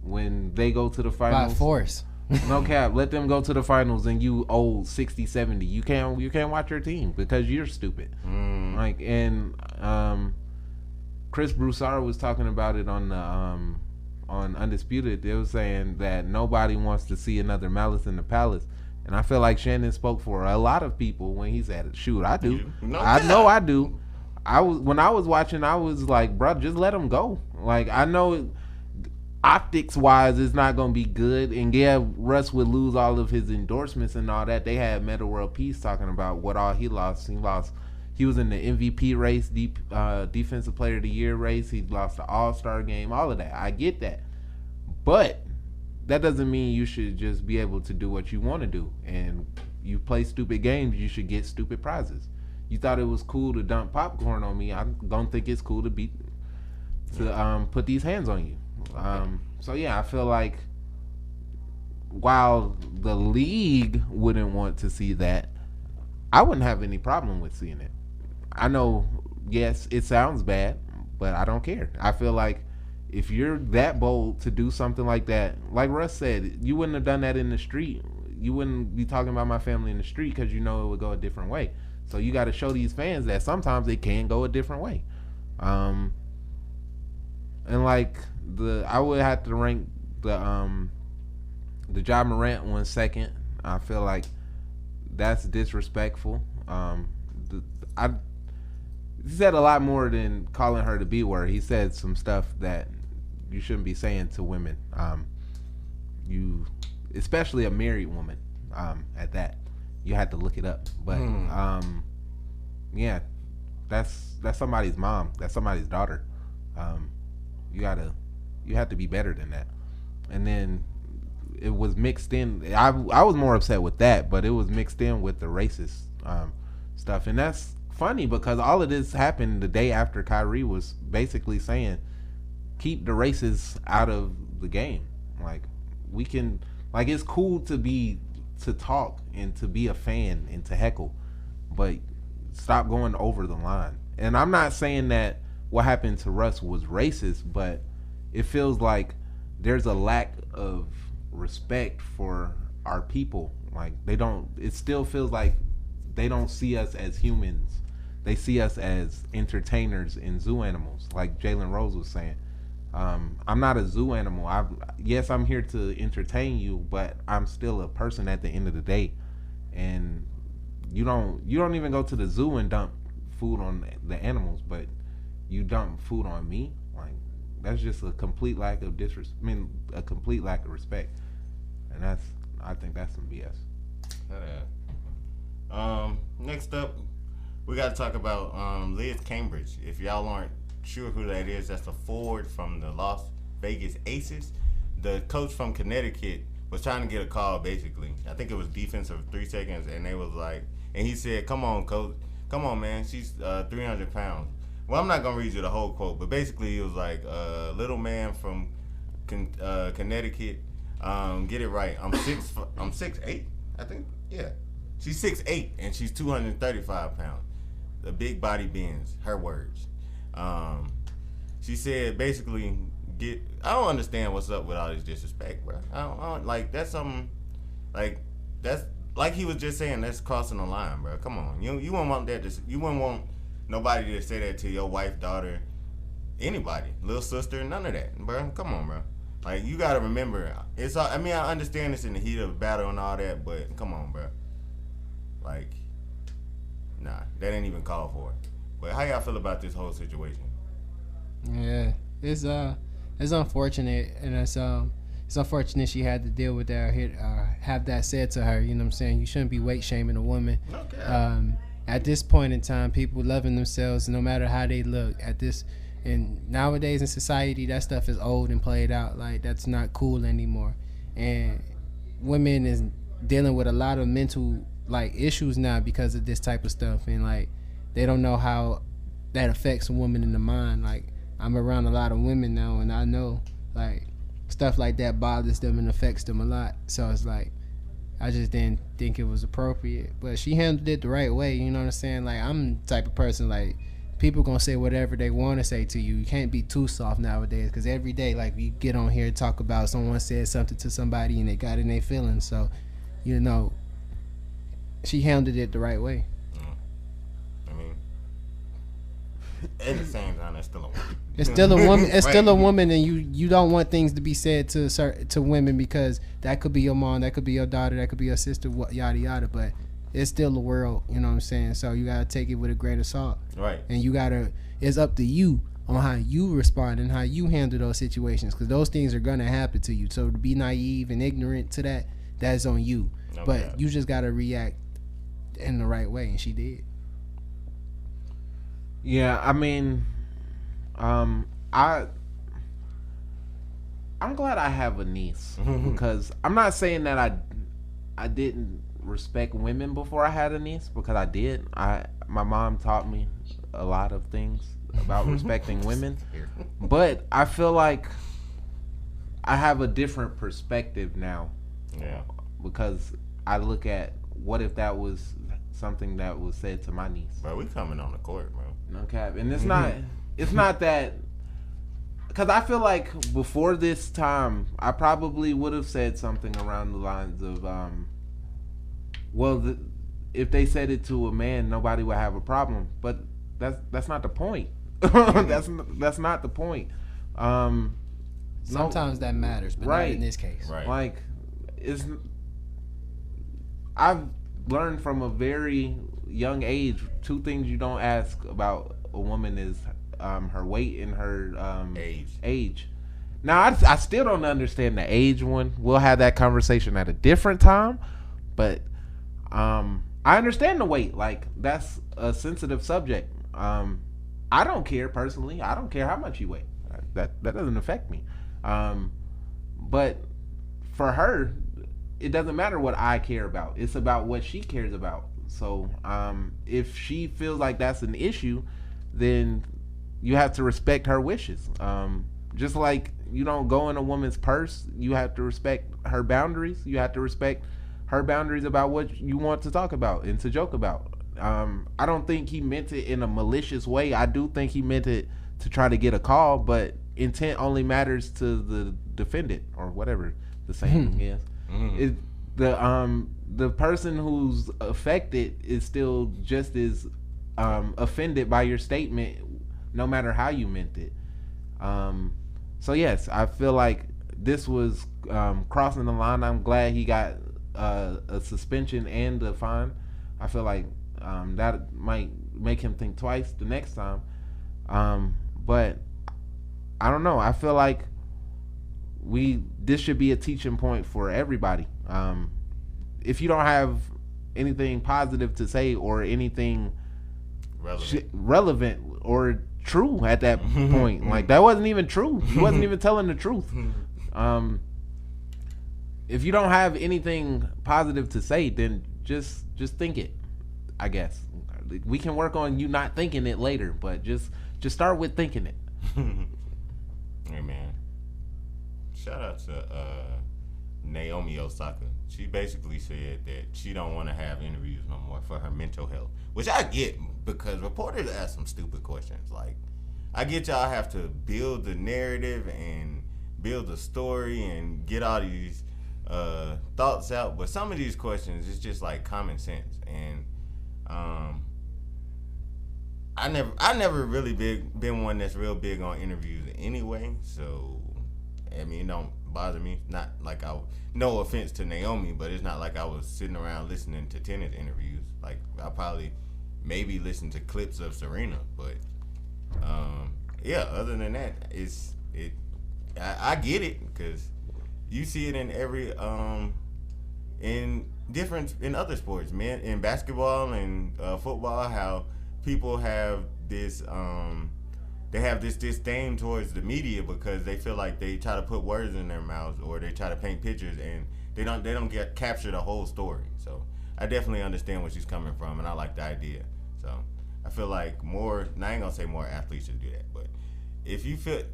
Speaker 3: when they go to the finals,
Speaker 2: by force.
Speaker 3: No cap, let them go to the finals and you owe 60, 70. You can't watch your team because you're stupid. Like, and Chris Broussard was talking about it on Undisputed. They were saying that nobody wants to see another Malice in the Palace. And I feel like Shannon spoke for a lot of people when he said, shoot, I do. I know I do. When I was watching, I was like, bro, just let them go. Like, I know optics wise it's not gonna be good, and yeah, Russ would lose all of his endorsements and all that. They had Meta World Peace talking about what all he lost. He was in the MVP race, Defensive Player of the Year race. He lost the All-Star game, all of that. I get that, but that doesn't mean you should just be able to do what you want to do. And you play stupid games, you should get stupid prizes. You thought it was cool to dump popcorn on me. I don't think it's cool to put these hands on you. So yeah, I feel like while the league wouldn't want to see that, I wouldn't have any problem with seeing it. I know, yes, it sounds bad, but I don't care. I feel like if you're that bold to do something like that, like Russ said, you wouldn't have done that in the street. You wouldn't be talking about my family in the street because you know it would go a different way. So you got to show these fans that sometimes it can go a different way. And like I would have to rank the Ja Morant 1 second. I feel like that's disrespectful. He said a lot more than calling her the B word. He said some stuff that you shouldn't be saying to women. Especially a married woman. At that, you had to look it up. But yeah, that's somebody's mom. That's somebody's daughter. You have to be better than that. And then it was mixed in. I was more upset with that, but it was mixed in with the racist stuff, and that's funny because all of this happened the day after Kyrie was basically saying, "Keep the racists out of the game." Like we can, like it's cool to talk and to be a fan and to heckle, but stop going over the line. And I'm not saying that what happened to Russ was racist, but it feels like there's a lack of respect for our people. Like it still feels like they don't see us as humans. They see us as entertainers and zoo animals, like Jalen Rose was saying. I'm not a zoo animal. Yes, I'm here to entertain you, but I'm still a person at the end of the day. And you don't even go to the zoo and dump food on the animals, but you dump food on me. Like that's just a complete lack of a complete lack of respect. And I think that's some BS.
Speaker 1: Next up, we got to talk about Liz Cambridge. If y'all aren't sure who that is, that's a forward from the Las Vegas Aces. The coach from Connecticut was trying to get a call, basically. I think it was defensive 3 seconds, and they was like, and he said, "Come on, coach. Come on, man. She's 300 pounds." Well, I'm not going to read you the whole quote, but basically it was like, little man from Connecticut, get it right. I'm 6'8", I think. Yeah. She's 6'8", and she's 235 pounds. The big body bends, her words. She said basically, I don't understand what's up with all this disrespect, bro. I don't like, that's something, like, that's, like he was just saying, that's crossing the line, bro. Come on. You wouldn't want that, you wouldn't want nobody to say that to your wife, daughter, anybody, little sister, none of that, bro. Come on, bro. Like, you gotta remember, it's all, I mean, I understand it's in the heat of battle and all that, but come on, bro. Like, nah, that ain't even called for. But how y'all feel about this whole situation?
Speaker 2: Yeah, it's unfortunate, and it's unfortunate she had to deal with that, or have that said to her. You know what I'm saying? You shouldn't be weight shaming a woman. Okay. At this point in time, people loving themselves no matter how they look. And nowadays in society, that stuff is old and played out. Like, that's not cool anymore. And women is dealing with a lot of mental issues now because of this type of stuff, and like they don't know how that affects a woman in the mind. Like, I'm around a lot of women now, and I know like stuff like that bothers them and affects them a lot. So it's like, I just didn't think it was appropriate, but she handled it the right way. You know what I'm saying? Like, I'm the type of person, like, people gonna say whatever they want to say to you. You can't be too soft nowadays, because every day, like, we get on here and talk about someone said something to somebody and they got in their feelings. So, you know, she handled it the right way.
Speaker 1: I mean, at the same time, that's still a woman.
Speaker 2: It's still a woman. It's still a woman, and you don't want things to be said to women, because that could be your mom, that could be your daughter, that could be your sister, yada yada. But it's still the world, you know what I'm saying? So you gotta take it with a grain of salt,
Speaker 1: right? And
Speaker 2: it's up to you on how you respond and how you handle those situations, because those things are gonna happen to you. So to be naive and ignorant to that, that's on you. No, but you just gotta react in the right way, and she did.
Speaker 3: Yeah, I mean, I'm glad I have a niece, because I'm not saying that I didn't respect women before I had a niece, because I did. My mom taught me a lot of things about respecting women, but I feel like I have a different perspective now.
Speaker 1: Yeah, because
Speaker 3: I look at, what if that was something that was said to my niece?
Speaker 1: Bro, we coming on the court, bro.
Speaker 3: No cap. And it's not that, because I feel like before this time, I probably would have said something around the lines of, if they said it to a man, nobody would have a problem. But that's not the point. That's not the point.
Speaker 2: Sometimes that matters, but not in this case.
Speaker 1: Right.
Speaker 3: Like, I've learned from a very young age, two things you don't ask about a woman is her weight and her age. Now, I still don't understand the age one. We'll have that conversation at a different time. But I understand the weight. Like, that's a sensitive subject. I don't care personally. I don't care how much you weigh. That doesn't affect me. But for her, it doesn't matter what I care about. It's about what she cares about. So if she feels like that's an issue, then you have to respect her wishes. Just like you don't go in a woman's purse, you have to respect her boundaries. You have to respect her boundaries about what you want to talk about and to joke about. I don't think he meant it in a malicious way. I do think he meant it to try to get a call, but intent only matters to the defendant or whatever the saying is. The person who's affected is still just as offended by your statement, no matter how you meant it. So yes, I feel like this was crossing the line. I'm glad he got a suspension and a fine. I feel like that might make him think twice the next time. But I don't know. I feel like this should be a teaching point for everybody. If you don't have anything positive to say or anything relevant or true at that point, like that wasn't even true. He wasn't even telling the truth. If you don't have anything positive to say, then just think it. I guess we can work on you not thinking it later, but just start with thinking it.
Speaker 1: Hey man, shout out to Naomi Osaka. She basically said that she don't want to have interviews no more for her mental health, which I get because reporters ask some stupid questions. Like, I get y'all have to build the narrative and build a story and get all these thoughts out, but some of these questions it's just like common sense. And I never really been one that's real big on interviews anyway, so I mean it don't bother me. Not like no offense to Naomi, but it's not like I was sitting around listening to tennis interviews. Like I probably maybe listen to clips of Serena, but yeah, other than that, I get it because you see it in every in other sports, man, in basketball and football, how people have this disdain towards the media because they feel like they try to put words in their mouths or they try to paint pictures and they don't capture the whole story. So I definitely understand where she's coming from, and I like the idea. So I feel like I ain't gonna say more athletes should do that, but if you feel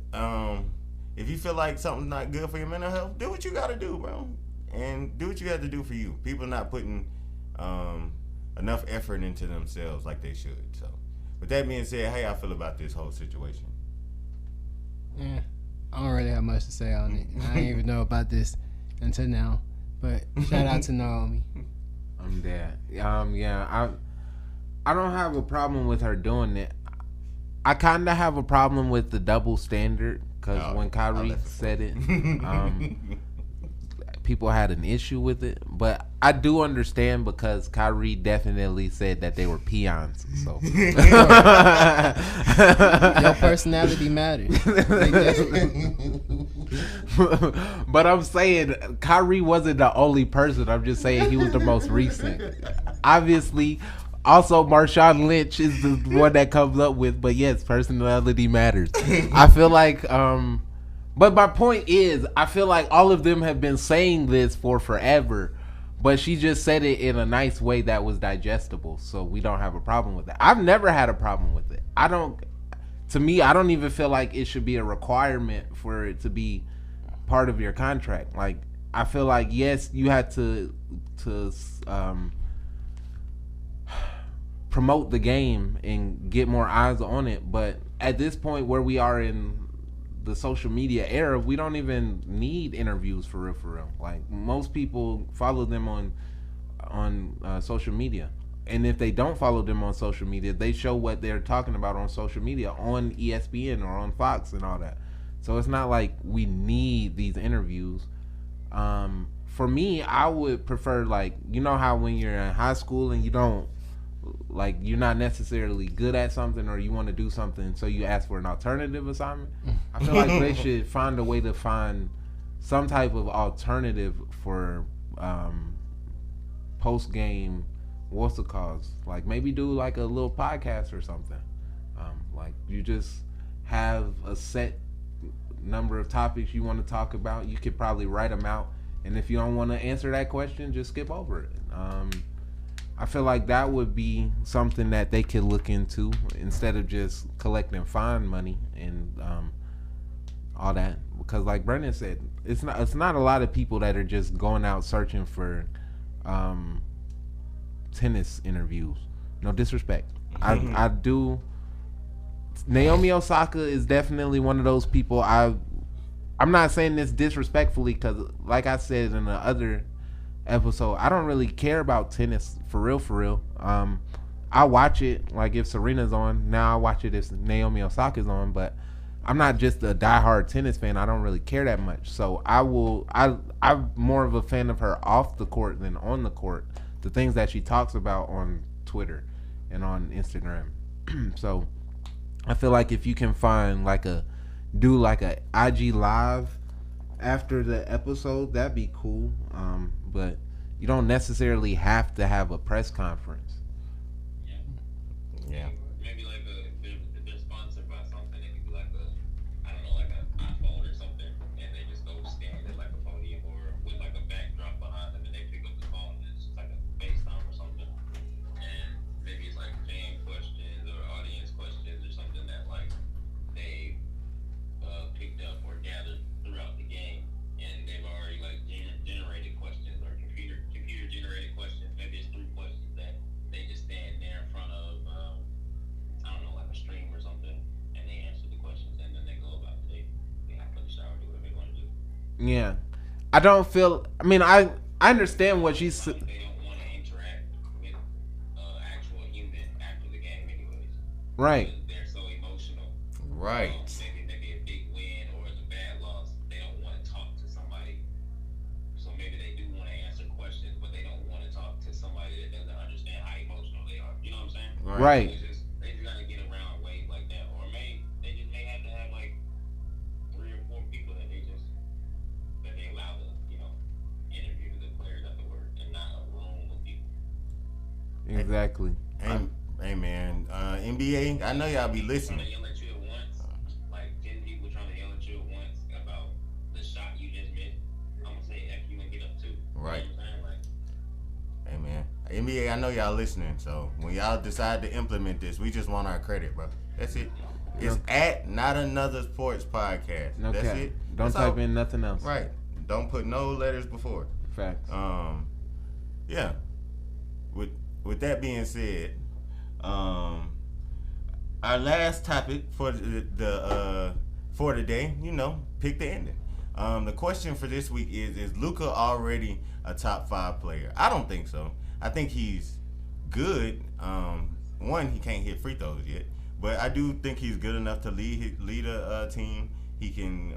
Speaker 1: like something's not good for your mental health, do what you gotta do, bro, and do what you have to do for you. People are not putting enough effort into themselves like they should. So with that being said, how y'all feel about this whole situation?
Speaker 2: Yeah, I don't really have much to say on it. I didn't even know about this until now. But shout out to Naomi.
Speaker 3: I'm there. Yeah, I don't have a problem with her doing it. I kind of have a problem with the double standard because when Kyrie said it, people had an issue with it. But I do understand because Kyrie definitely said that they were peons. So
Speaker 2: your personality matters.
Speaker 3: But I'm saying Kyrie wasn't the only person. I'm just saying he was the most recent. Obviously, also Marshawn Lynch is the one that comes up with. But yes, personality matters. I feel like but my point is, I feel like all of them have been saying this for forever, but she just said it in a nice way that was digestible, so we don't have a problem with that. I've never had a problem with it. To me, I don't even feel like it should be a requirement for it to be part of your contract. Like, I feel like, yes, you had to promote the game and get more eyes on it, but at this point where we are in the social media era, we don't even need interviews for real. Like, most people follow them on social media, and if they don't follow them on social media, they show what they're talking about on social media on ESPN or on Fox and all that. So it's not like we need these interviews. For me, I would prefer, like, you know how when you're in high school and you don't, like, you're not necessarily good at something or you want to do something, so you ask for an alternative assignment. I feel like they should find a way to find some type of alternative for post game, what's the cause? Like, maybe do like a little podcast or something. Like, you just have a set number of topics you want to talk about. You could probably write them out, and if you don't want to answer that question, just skip over it. I feel like that would be something that they could look into instead of just collecting fine money and all that. Because, like Brendan said, it's not a lot of people that are just going out searching for tennis interviews. No disrespect. I do. Naomi Osaka is definitely one of those people. I'm not saying this disrespectfully, because like I said in the other episode, I don't really care about tennis for real. I watch it, like, if Serena's on. Now I watch it if Naomi Osaka's on, but I'm not just a diehard tennis fan. I don't really care that much. So I'm more of a fan of her off the court than on the court. The things that she talks about on Twitter and on Instagram. So I feel like if you can find do a IG live after the episode, that'd be cool. But you don't necessarily have to have a press conference.
Speaker 1: Yeah.
Speaker 4: Maybe like if they're sponsored by something, they could do like I don't know, like an iPhone or something, and they just go stand at like a podium or with like a backdrop behind them, and they pick up the phone and it's just like a FaceTime or something, and maybe it's like fan questions or audience questions or something that like they picked up or gathered throughout the game, and they've already like generated questions or computer generated questions. Maybe it's 3 questions that they just stand there in front of I don't know, like a stream or something, and they answer the questions, and then they go about the day. They have to shower, do whatever they want to do.
Speaker 3: Yeah. I don't feel. I mean, I understand what she's.
Speaker 4: Like they don't want to interact with actual human after the game, anyways.
Speaker 3: Right.
Speaker 4: Because they're so emotional.
Speaker 1: Right.
Speaker 4: Maybe a big win or it's a bad loss. They don't want to talk to somebody. So maybe they do want to answer questions, but they don't want to talk to somebody that doesn't understand how emotional they are. You know what I'm saying?
Speaker 3: Right.
Speaker 4: They just gotta get around ways like that, or they just may have to have like 3 or 4 people that they allow to interview the players afterward, and not a room of people.
Speaker 3: Exactly.
Speaker 1: Hey man, NBA, I know y'all be
Speaker 4: Trying
Speaker 1: listening.
Speaker 4: to yell at you at once, like 10 people trying to yell at you at once about the shot you just missed. I'm gonna say F you and get up too.
Speaker 1: Right.
Speaker 4: You know what I'm saying? Like,
Speaker 1: Hey man, NBA, I know y'all listening. So when y'all decide to implement this, we just want our credit, bro. That's it. It's at Not Another Sports Podcast.
Speaker 3: No
Speaker 1: That's
Speaker 3: cap.
Speaker 1: it.
Speaker 3: Don't
Speaker 1: That's
Speaker 3: type
Speaker 1: all.
Speaker 3: in nothing else.
Speaker 1: Right. Don't put no letters before.
Speaker 3: Facts.
Speaker 1: Yeah. With that being said, our last topic for for today, pick the ending. The question for this week is Luka already a top 5 player? I don't think so. I think he's good. One, he can't hit free throws yet, but I do think he's good enough to lead a team. He can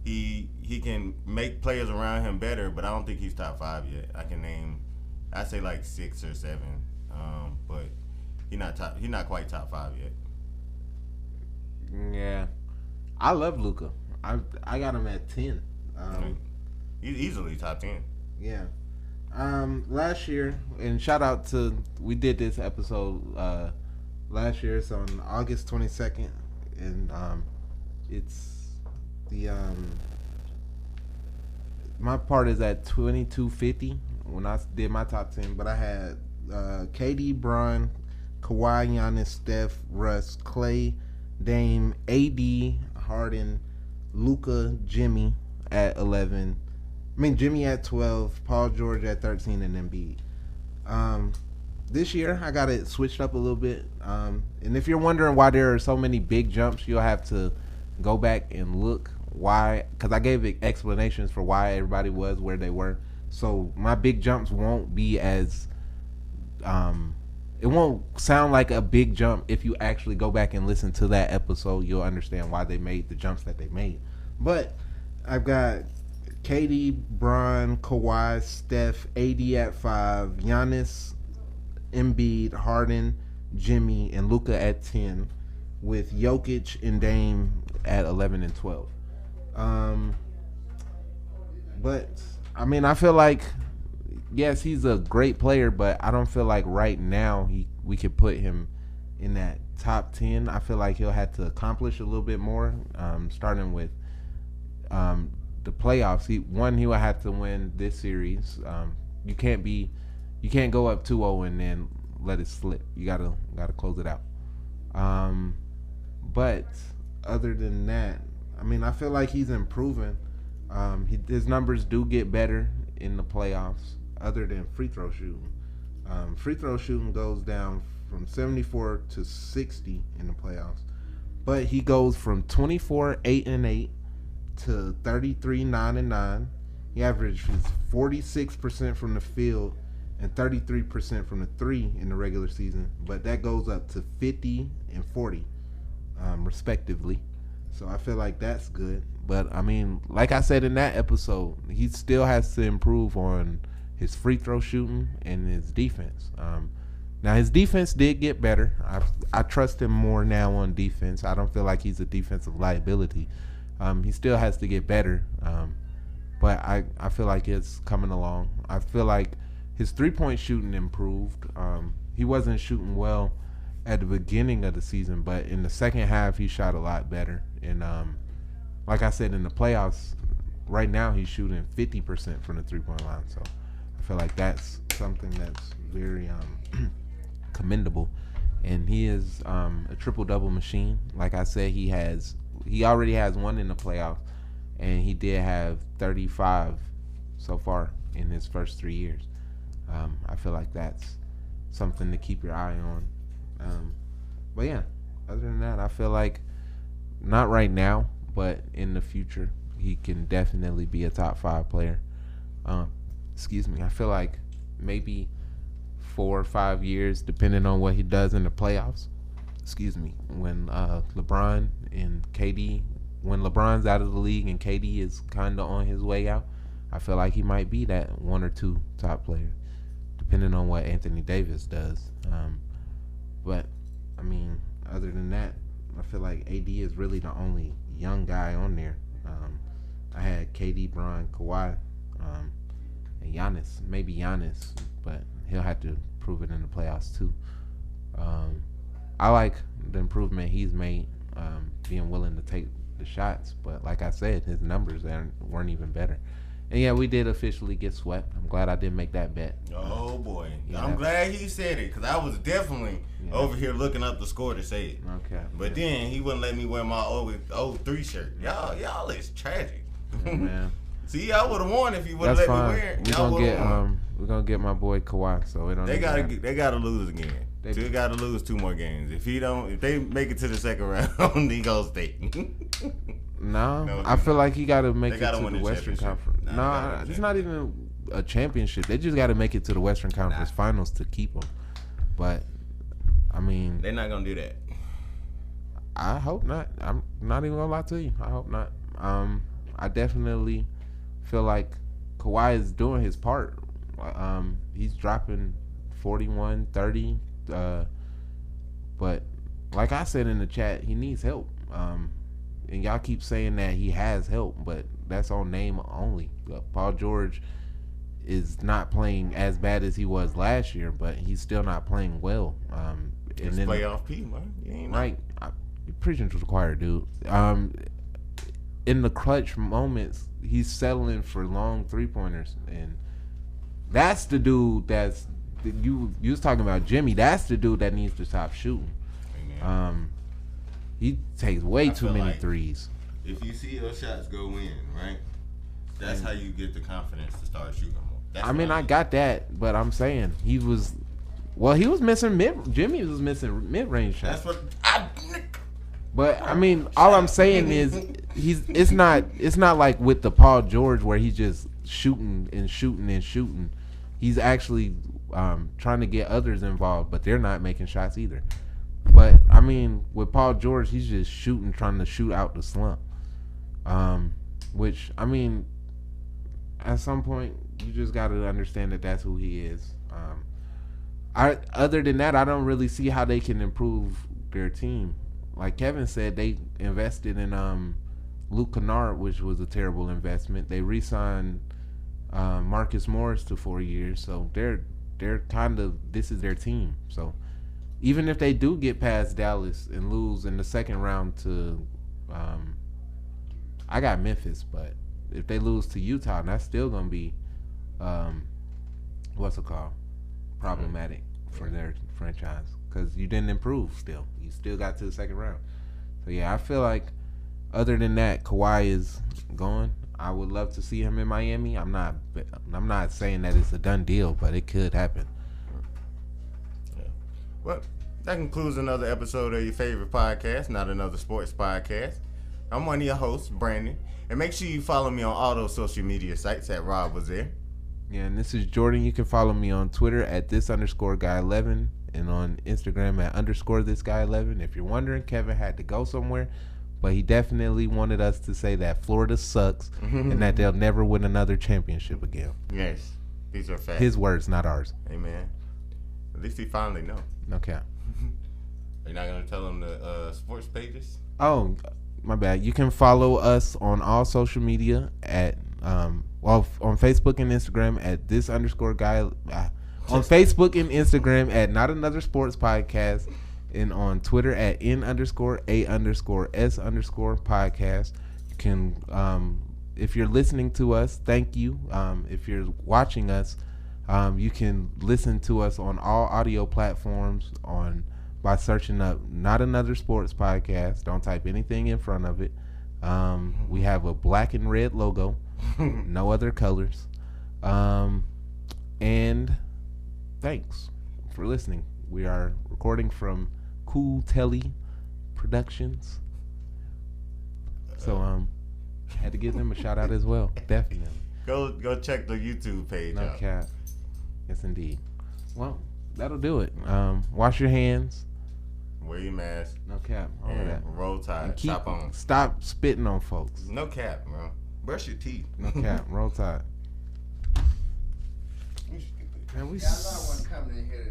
Speaker 1: he can make players around him better, but I don't think he's top 5 yet. I say like 6 or 7, but he's not quite top 5 yet.
Speaker 3: Yeah, I love Luka. I got him at 10.
Speaker 1: He's easily top 10.
Speaker 3: Yeah. Last year, and shout out to, we did this episode last year. It's on August 22nd, and it's the my part is at 2250 when I did my top 10, but I had KD, Bron, Kawhi, Giannis, Steph, Russ, Clay, Dame, AD, Harden, Luka, Jimmy at 11. Jimmy at 12, Paul George at 13, and Embiid. This year, I got it switched up a little bit. And if you're wondering why there are so many big jumps, you'll have to go back and look why. Because I gave explanations for why everybody was where they were. So my big jumps won't be as it won't sound like a big jump. If you actually go back and listen to that episode, you'll understand why they made the jumps that they made. But I've got KD, Bron, Kawhi, Steph, AD at 5, Giannis, Embiid, Harden, Jimmy, and Luka at 10, with Jokic and Dame at 11 and 12. But I mean, I feel like, yes, he's a great player, but I don't feel like right now we could put him in that top 10. I feel like he'll have to accomplish a little bit more, starting with the playoffs. He will have to win this series. You can't go up 2-0 and then let it slip. You gotta close it out. But other than that, I mean, I feel like he's improving. His numbers do get better in the playoffs, other than free throw shooting. Free throw shooting goes down from 74 to 60 in the playoffs, but he goes from 24 8-8 to 33 9-9. He averages 46% from the field and 33% from the three in the regular season, but that goes up to 50 and 40, respectively. So I feel like that's good. But I mean, like I said in that episode, he still has to improve on his free throw shooting and his defense. Now his defense did get better. I trust him more now on defense. I don't feel like he's a defensive liability. He still has to get better. But I feel like it's coming along. I feel like his 3-point shooting improved. He wasn't shooting well at the beginning of the season, but in the second half he shot a lot better. And like I said, in the playoffs, right now he's shooting 50% from the 3-point line. So I feel like that's something that's very commendable. And he is a triple-double machine. Like I said, he already has one in the playoffs, and he did have 35 so far in his first 3 years. I feel like that's something to keep your eye on. But yeah, other than that, I feel like not right now, but in the future, he can definitely be a top 5 player. Excuse me. I feel like maybe 4 or 5 years, depending on what he does in the playoffs. Excuse me. When LeBron and KD, when LeBron's out of the league and KD is kind of on his way out, I feel like he might be that 1 or 2 top player, depending on what Anthony Davis does. But I mean, other than that, I feel like AD is really the only young guy on there. I had KD, Bron, Kawhi, and Giannis. Maybe Giannis, but he'll have to prove it in the playoffs too. I like the improvement he's made, being willing to take the shots. But like I said, his numbers weren't even better. And yeah, we did officially get swept. I'm glad I didn't make that bet.
Speaker 1: Oh boy,
Speaker 3: Yeah.
Speaker 1: I'm glad he said it, because I was definitely over here looking up the score to say it.
Speaker 3: Okay.
Speaker 1: But then he wouldn't let me wear my 03 shirt. Y'all is tragic.
Speaker 3: Yeah, man.
Speaker 1: See, I would have won if he would have
Speaker 3: That's
Speaker 1: let
Speaker 3: fine.
Speaker 1: me wear it.
Speaker 3: We're gonna get my boy Kawhi, so it don't.
Speaker 1: They
Speaker 3: even
Speaker 1: gotta lose again. They gotta lose 2 more games. If they make it to the second round, he goes stay.
Speaker 3: No, I feel like he got to make it
Speaker 1: gotta
Speaker 3: to
Speaker 1: win
Speaker 3: the
Speaker 1: the
Speaker 3: Western
Speaker 1: championship.
Speaker 3: Conference.
Speaker 1: Nah,
Speaker 3: It's not even a championship. They just got to make it to the Western Conference Finals to keep him. But I mean,
Speaker 1: They're not gonna do that.
Speaker 3: I hope not. I'm not even gonna lie to you. I hope not. I definitely feel like Kawhi is doing his part. He's dropping 41, 30. But like I said in the chat, he needs help. And y'all keep saying that he has help, but that's on name only. Paul George is not playing as bad as he was last year, but he's still not playing well.
Speaker 1: It's playoff P, man. You ain't
Speaker 3: Right. You're preaching to the choir, dude. In the clutch moments, he's settling for long 3-pointers, and that's the dude you was talking about, Jimmy. That's the dude that needs to stop shooting.
Speaker 1: Amen.
Speaker 3: He takes way
Speaker 1: I
Speaker 3: too
Speaker 1: feel
Speaker 3: many
Speaker 1: like
Speaker 3: these.
Speaker 1: If you see your shots go in, right? That's how you get the confidence to start shooting more. That's
Speaker 3: I got that, but I'm saying he was missing Jimmy was missing mid-range shots.
Speaker 1: That's what
Speaker 3: But I mean, all I'm saying is it's not like with the Paul George where he's just shooting and shooting and shooting. He's actually trying to get others involved, but they're not making shots either. But I mean, with Paul George, he's just trying to shoot out the slump. Which I mean, at some point, you just got to understand that that's who he is. Other than that, I don't really see how they can improve their team. Like Kevin said, they invested in Luke Kennard, which was a terrible investment. They re-signed Marcus Morris to 4 years, so they're kind of, this is their team. So even if they do get past Dallas and lose in the second round to, I got Memphis, but if they lose to Utah, that's still gonna be, problematic for their franchise because you didn't improve. Still, you still got to the second round. So yeah, I feel like other than that, Kawhi is gone. I would love to see him in Miami. I'm not saying that it's a done deal, but it could happen.
Speaker 1: Yeah. Well, that concludes another episode of your favorite podcast, Not Another Sports Podcast. I'm one of your hosts, Brandon. And make sure you follow me on all those social media sites at Rob Was There.
Speaker 3: Yeah, and this is Jordan. You can follow me on Twitter at @this_guy11 and on Instagram at _thisguy11. If you're wondering, Kevin had to go somewhere, but he definitely wanted us to say that Florida sucks and that they'll never win another championship again.
Speaker 1: Yes, these are facts.
Speaker 3: His words, not ours.
Speaker 1: Amen. At least he finally know.
Speaker 3: No cap.
Speaker 1: You're not going to tell him the sports pages?
Speaker 3: Oh, my bad. You can follow us on all social media at on Facebook and Instagram at @this_guy. On Facebook and Instagram at Not Another Sports Podcast, and on Twitter at N_A_S_podcast. You can, if you're listening to us, thank you. If you're watching us, you can listen to us on all audio platforms by searching up Not Another Sports Podcast. Don't type anything in front of it. We have a black and red logo, no other colors. And thanks for listening. We are recording from Cool Telly Productions. So had to give them a shout out as well. Definitely.
Speaker 1: Go check the YouTube page
Speaker 3: No
Speaker 1: out.
Speaker 3: cap. Yes, indeed. Well, that'll do it. Wash your hands.
Speaker 1: Wear your mask.
Speaker 3: No cap. All of
Speaker 1: And
Speaker 3: that.
Speaker 1: roll tide. Shop on.
Speaker 3: Stop spitting on folks.
Speaker 1: No cap, bro. Brush your teeth.
Speaker 3: No cap. Roll tide. Man, we
Speaker 2: Yeah, I know I wasn't coming in here to